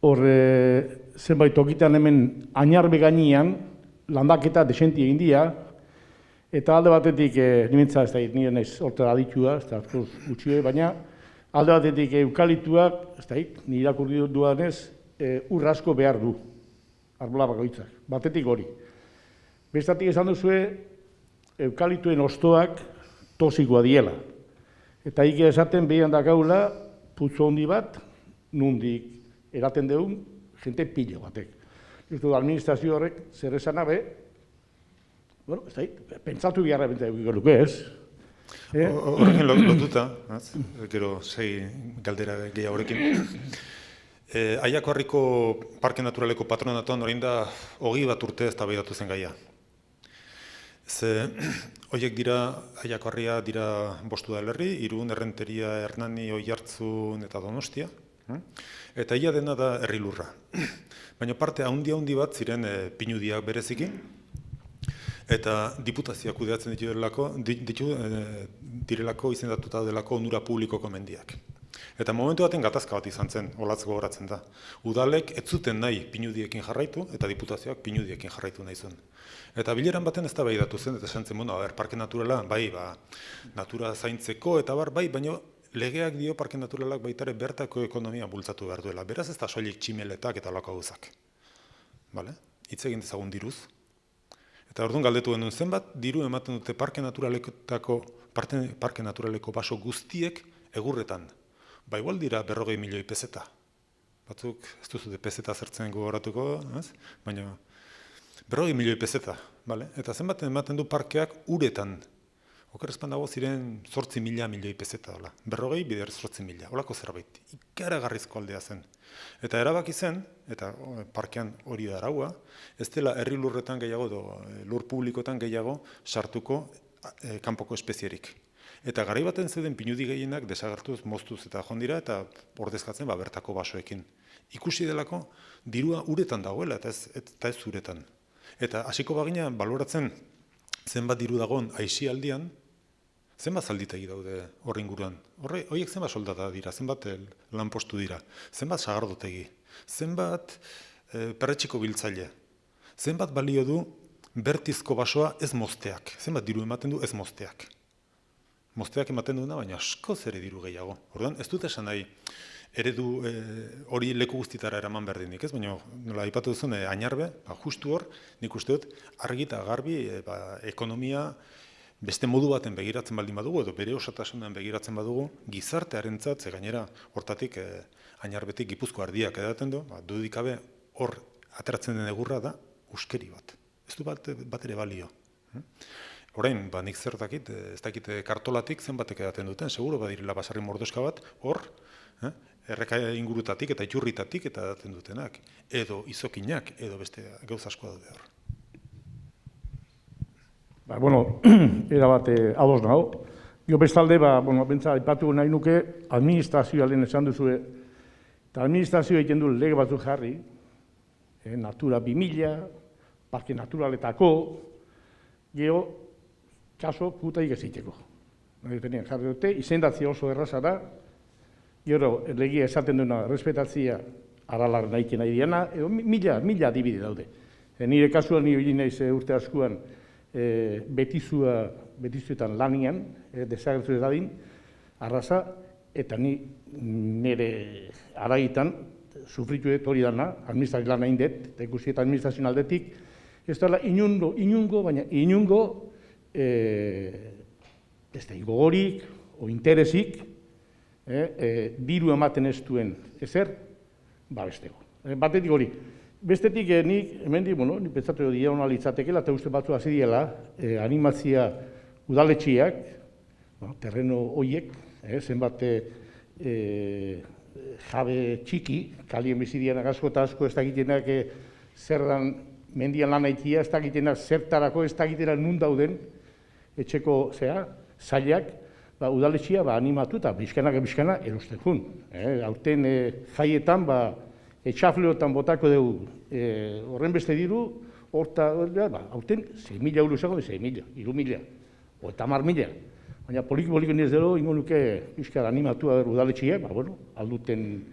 hor zenbait tokitan hemen Añarbe gainean landaketa desenti egin dira, eta alde batetik, nimentza ez da, nire naiz hortara aditua, ez da, gutxi, baina alde batetik eukaliptuak, ez da, nire irakurri duanez, ur asko behar du, arbola bakoitzak, batetik hori. Bestatik esan duzue, eukaliptuen ostoak toxikoa diela. Eta hik esaten behian dakaula, putzu handi bat, nundik eraten deun, jente pilo batek. Justu administrazio horrek zer esan abe, bueno, ez da, pentsatu biharra bentzak luke ez. Horrekin lotuta, gero sei galdera gehiagorekin. Aiako Harriko Parke Naturaleko patronatuan orain da 20 bat urte eztabaidatu zen gaia. Horiek dira, Aiako Harria dira 5 udalerri, Irun, Errenteria, Hernani, Oiartzun eta Donostia. Eta ia dena da herri lurra. Baina parte handi bat ziren pinudiak bereziki, eta diputazioak kudeatzen direlako izendatuta delako onura publikoko mendiak. Eta momentu baten gatazka bat izan zen, olatz gogoratzen da. Udalek ez zuten nahi pinudiekin jarraitu, eta diputazioak pinudiekin jarraitu nahi zuen. Eta bileran baten ez da behidatu zen, eta esan zen, parke naturala, bai, natura zaintzeko, eta bai, baina legeak dio parke naturalak baitare bertako ekonomia bultzatu behar duela. Beraz ez da soilik tximeletak eta olako gauzak. Hitz egin dezagun diruz. Eta orduan galdetu genuen zenbat, diru ematen dute parke naturaleko baso guztiek egurretan. Ba, igual dira 40 milioi peseta. Batzuk, ez duzute peseta zertzen gogoratuko, baina 40 milioi peseta. Eta zenbat ematen du parkeak uretan. Okerrezpan dago ziren 8.000 milioi peseta dola. 40 bider 8.000, holako zerbait. Ikaragarrizko aldea zen. Eta erabaki zen, eta parkean hori da araua, ez dela herri lurretan gehiago, lur publikotan gehiago sartuko kanpoko espezierik. Eta garai baten zeuden pinudi gehienak desagertuz, moztuz eta jondira, eta ordezkatzen bertako basoekin. Ikusi delako, dirua uretan dagoela, eta ez uretan. Eta hasiko bagina baloratzen zenbat diru dagoen aisialdian, zenbat zalditegi daude horri inguruan. Horiek zenbat soldata dira, zenbat lanpostu dira, zenbat sagardotegi, zenbat perretxiko biltzaile, zenbat balio du bertizko basoa ez mozteak, zenbat diru ematen du ez mozteak. Mozteak ematen duena, baina askoz ere diru gehiago. Orduan, ez dut esan nahi, eredu hori leku guztitara eraman behar dinik, ez? Baina, nola aipatu duzun, Añarbe, justu hor, nik uste dut, argi eta garbi ekonomia beste modu baten begiratzen baldin badugu, edo bere osatasunean begiratzen badugu, gizartearentzat, ze gainera, hortatik Añarbetik Gipuzko ardiak edaten du, dudikabe hor ateratzen den egurra da, uskeri bat. Ez du bat ere balio. Orain, nik zer dakit, ez dakit kartolatik zenbatek edaten duten, seguro badirela basarri mordoska bat, hor, erreka ingurutatik eta iturritatik eta edaten dutenak, edo izokinak, edo beste gauz asko daude hor. Erabat ados nago. Jo bestalde, bentsa aipatu nahi nuke, administrazioaren esan duzue, eta administrazioa egiten du lege batzuk jarri, Natura 2000, parke naturaletako, geho, kaso putaik ez egiteko. Jarri dute, izendatzea oso erraza da, Gero, legia esaten duena, respetatzia aralar nahi nahi diana, edo mila adibide daude. Nire kasuan, nire naiz urte askuan, betizuetan lanian, desagertu edadin, arraza, eta nire araitan, sufritu dut hori dana, administrazio lan hain dut, eta ikusi eta administrazioan aldetik, ez dela inungo, ez da igogorik, o interesik, diru ematen ez duen ezer, babesteko. Batetik hori. Bestetik nik, hemendik, nik pentsatu dira hona litzatekela, eta uste batzu hasi diela, animatzia udaletxiak, terreno horiek, zenbat jabe txiki, kalien bizidianak asko eta asko ez dakitenak zer dan mendian lan haitia, ez dakitenak zertarako, ez dakitenak nun dauden, etxeko zailak, udaletxia animatu eta bizkana erosten jun. Aurten jaietan, etxafleotan botako dugu horren beste diru, aurten 6.000 euro izango, 6.000, 3.000, o eta 10.000. Baina poliki nire delo, ingo nuke bizkara animatu udaletxia, alduten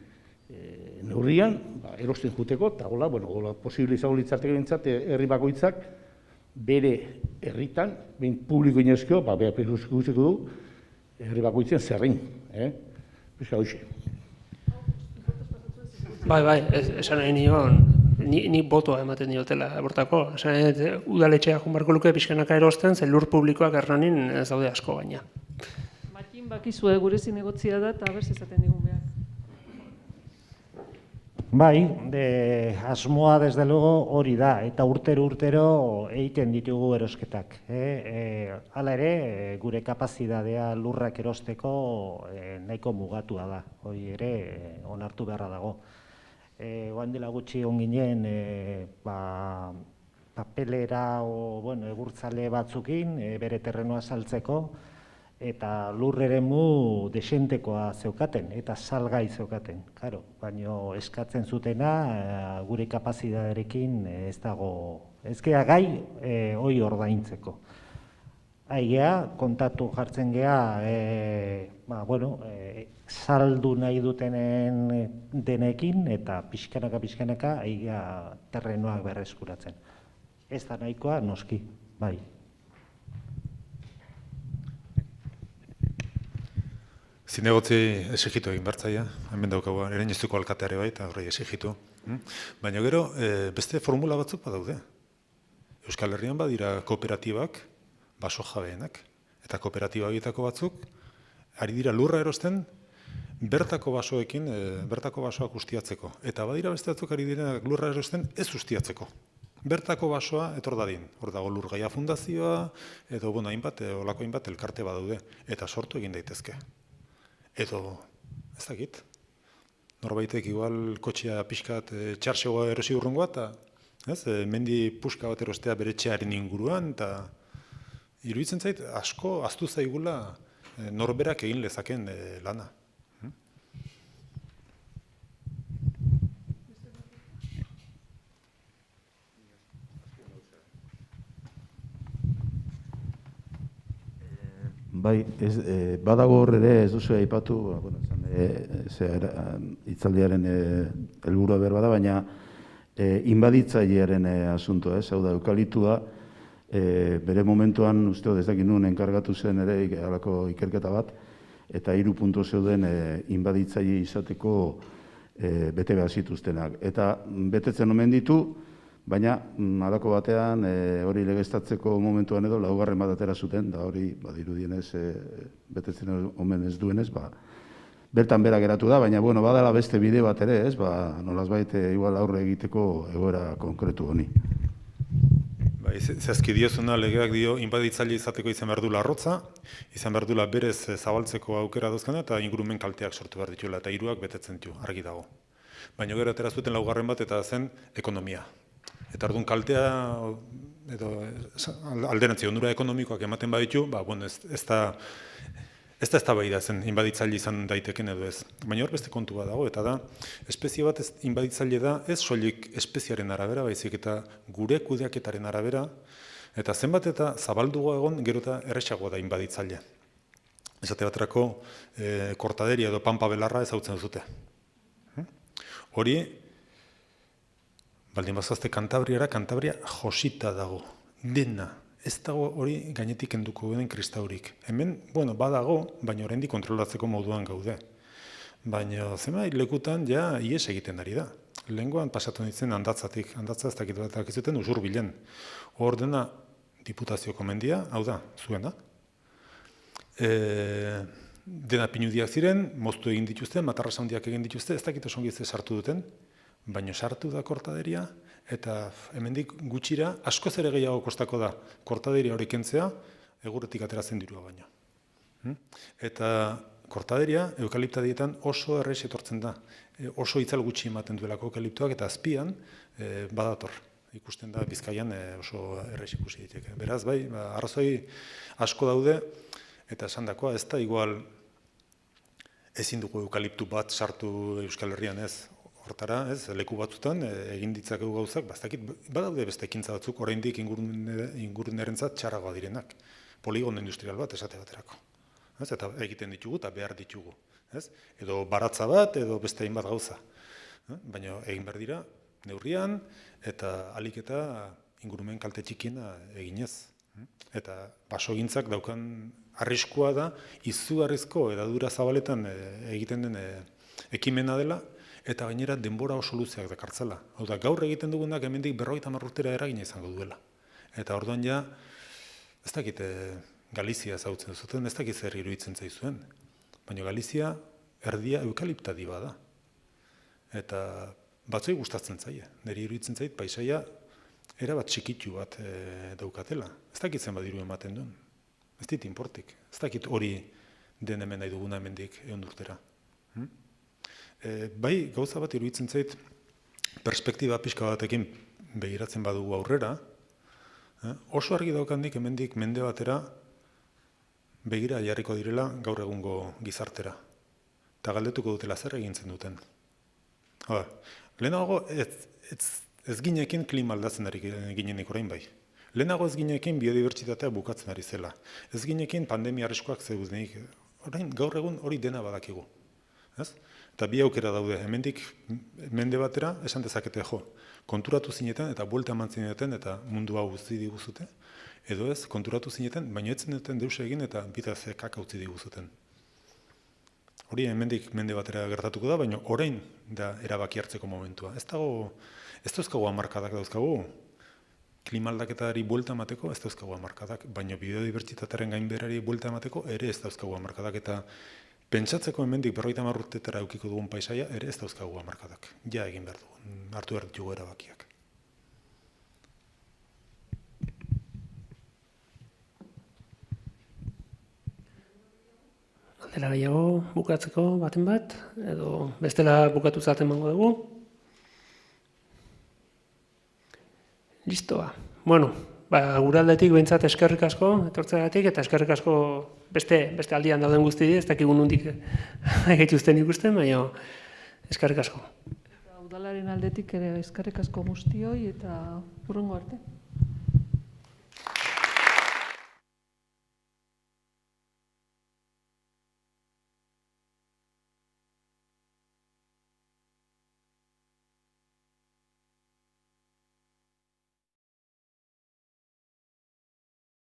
neurrian, erosten juteko, eta hola, posible izango litzarteko bintzat, herri bakoitzak, bere herritan, behin publiko inezko, behar peruziko du, herri bakoitzen zerrein. Bizka hoxe. Bai, esan nahi nion, ni botoa ematen diotela bortako. Esan nahi, udaletxea junbarko luke pixkanaka erosten, zen lur publikoak Hernanin ez daude asko baina. Makin bakizue gure zinegotzia da, eta berz ezaten digun behar. Bai, asmoa desde luego hori da, eta urtero egiten ditugu erosketak. Hala ere, gure kapazitatea lurrak erosteko nahiko mugatua da, hori ere onartu beharra dago. Oan dela gutxi onginen papelera egurtzale batzukin bere terrenoa saltzeko, eta lur eremu desentekoa zeukaten, eta salgai zeukaten, karo. Baina eskatzen zutena gure kapazitatearekin ez dago, ez gea gai hori ordaintzeko. Aigea, kontatu jartzen gea, saldu nahi dutenen denekin, eta pixkanaka aigea terrenoak berreskuratzen. Ez da nahikoa, noski, bai. Zinegotzi esigitu egin bertzaia, hemen daukagu, eren iztuko alkateare bai, eta horrei esigitu. Baina gero, beste formula batzuk badaude. Euskal Herrian badira kooperatibak, baso jabeenak, eta kooperatiba egitako batzuk, ari dira lurra erosten, bertako basoekin, bertako basoak ustiatzeko. Eta badira beste batzuk ari dira lurra erosten ez ustiatzeko. Bertako basoa etor dadin. Hor dago Lurgaia Fundazioa, edo hainbat, olako hainbat elkarte badaude, eta sortu egin daitezke. Edo, ez dakit, norbaitek igual kotxea pixkat txarxegoa erosi urrungoa, eta mendi puska bat erostea bere txearen inguruan, eta iruditzen zait, asko aztu zaigula norberak egin lezaken lana. Bai, badago hor ere ez duzu aipatu, hitzaldiaren helburua behar bada, baina inbaditzailearen asuntoa, hau da, eukalitua, bere momentuan, uste ez dakit nuen enkargatu zen ere halako ikerketa bat, eta 3 puntu zeuden inbaditzaile izateko bete behar zituztenak. Eta betetzen omen ditu, baina halako batean hori legeztatzeko momentuan edo 4. bat atera zuten, da hori badirudienez betetzen omen ez duenez, bertan bera geratu da, baina badala beste bide bat ere, nolazbait igual aurre egiteko egoera konkretu honi. Zehazki diozuna legeak dio, inbaditzaile izateko izan behar dula arrotza, izan behar dula berez zabaltzeko aukera dozkana, eta ingurumen kalteak sortu behar dituela, eta 3 betetzen ditu, argi dago. Baina gero atera zuten 4. bat, eta zen ekonomia. Eta orduan kaltea, edo alderantzi onura ekonomikoak ematen baditu, ez da eztabaida zen inbaditzaile izan daiteken edo ez. Baina hor beste kontu bat dago, eta da, espezie bat inbaditzaile da, ez soilik espeziaren arabera, baizik eta gure kudeaketaren arabera, eta zenbat eta zabaldugoa egon, gero eta erresagoa da inbaditzaile. esate baterako kortaderia edo pampa belarra ezagutzen duzute. Hori, baldin bazoazte Kantabriara, Kantabria josita dago, dena. Ez dago hori gainetik kenduko den kristaurik. Hemen, badago, baina oraindik kontrolatzeko moduan gaude. Baina zenbait lekutan ja ihes egiten ari da. Lehengoan pasatu nintzen handatzatik, handatza ez dakit bat dakizuten Usurbilen. Hor dena diputazioko mendia, hau da, zuena. Dena pinudiak ziren, moztu egin dituzte, matarra handiak egin dituzte, ez dakit osongi ez sartu duten, baina sartu da kortaderia, eta hemendik gutxira, askoz ere gehiago kostako da kortaderia hori kentzea, eguretik ateratzen dirua baina. Eta kortaderia, eukaliptadietan oso errez etortzen da. Oso itzal gutxi ematen duelako eukaliptoak, eta azpian badator. Ikusten da Bizkaian oso errez ikusi diteke. Beraz, bai, arrazoi asko daude, eta esandakoa ez da igual ezin dugu eukaliptu bat sartu Euskal Herrian ez. Hortara, ez, leku batzutan egin ditzakegu gauzak, badaude beste ekintza batzuk, oraindik ingurunerentzat txarragoa direnak. Poligono industrial bat esate baterako. Eta egiten ditugu eta behar ditugu. Edo baratza bat, edo beste hainbat gauza. Baina egin behar dira, neurrian, eta alik eta ingurumen kalte txikiena eginez. Eta basogintzak daukan arriskua da, izugarrizko edadura zabaletan egiten den ekimena dela, eta gainera denbora oso luzeak dakartzela. Hau da, gaur egiten dugunak hemendik 50 urtera eragina izango duela. Eta orduan ja, ez dakit Galizia ezagutzen zuten, ez dakit zer iruditzen zaizuen. Baina Galizia erdia eukaliptadi bada. Eta batzoi gustatzen zaie. Neri iruditzen zait, paisaia erabat txikitu bat daukatela. Ez dakit zen badiru ematen duen. Ez dit inportik. Ez dakit hori den hemen nahi duguna hemendik egon urtera. Bai, gauza bat iruditzen zait, perspektiba pixka batekin begiratzen badugu aurrera, oso argi daukandik hemendik mende batera begira jarriko direla gaur egungo gizartera. Eta galdetuko dutela zer egintzen duten. Lehenago ez ginekin klima aldatzen ari ginenik orain bai. Lehenago ez ginekin biodibertsitatea bukatzen ari zela. Ez ginekin pandemia arriskoak zeudenik. Orain gaur egun hori dena badakigu. Eta bi aukera daude, hemendik mende batera esan dezakete konturatu zineten eta buelta eman zineten eta mundu hau utzi diguzute, edo ez, konturatu zineten, baina ez zineten deus egin eta bitazekak utzi diguzuten. Hori hemendik mende batera gertatuko da, baina orain da erabaki hartzeko momentua. Ez dauzkagu hamarkadak dauzkagu, klima aldaketari buelta emateko ez dauzkagu hamarkadak, baina biodibertsitatearen gainberari buelta emateko ere ez dauzkagu hamarkadak eta pentsatzeko hemendik 50 urtetara eukiko dugun paisaia ere ez dauzkagu hamarkadak. Ja egin behar dugu, hartu behar ditugu erabakiak. Galdera gehiago bukatzeko baten bat, edo bestela bukatu zaten mango dugu. Listoa. Bueno, gure aldetik behintzat eskerrik asko etortzeagatik eta eskerrik asko beste aldian dauden guzti ez dakigu nondik gaituzten ikusten, baina eskerrik asko. Udalaren aldetik ere eskerrik asko guztioi eta hurrengo arte.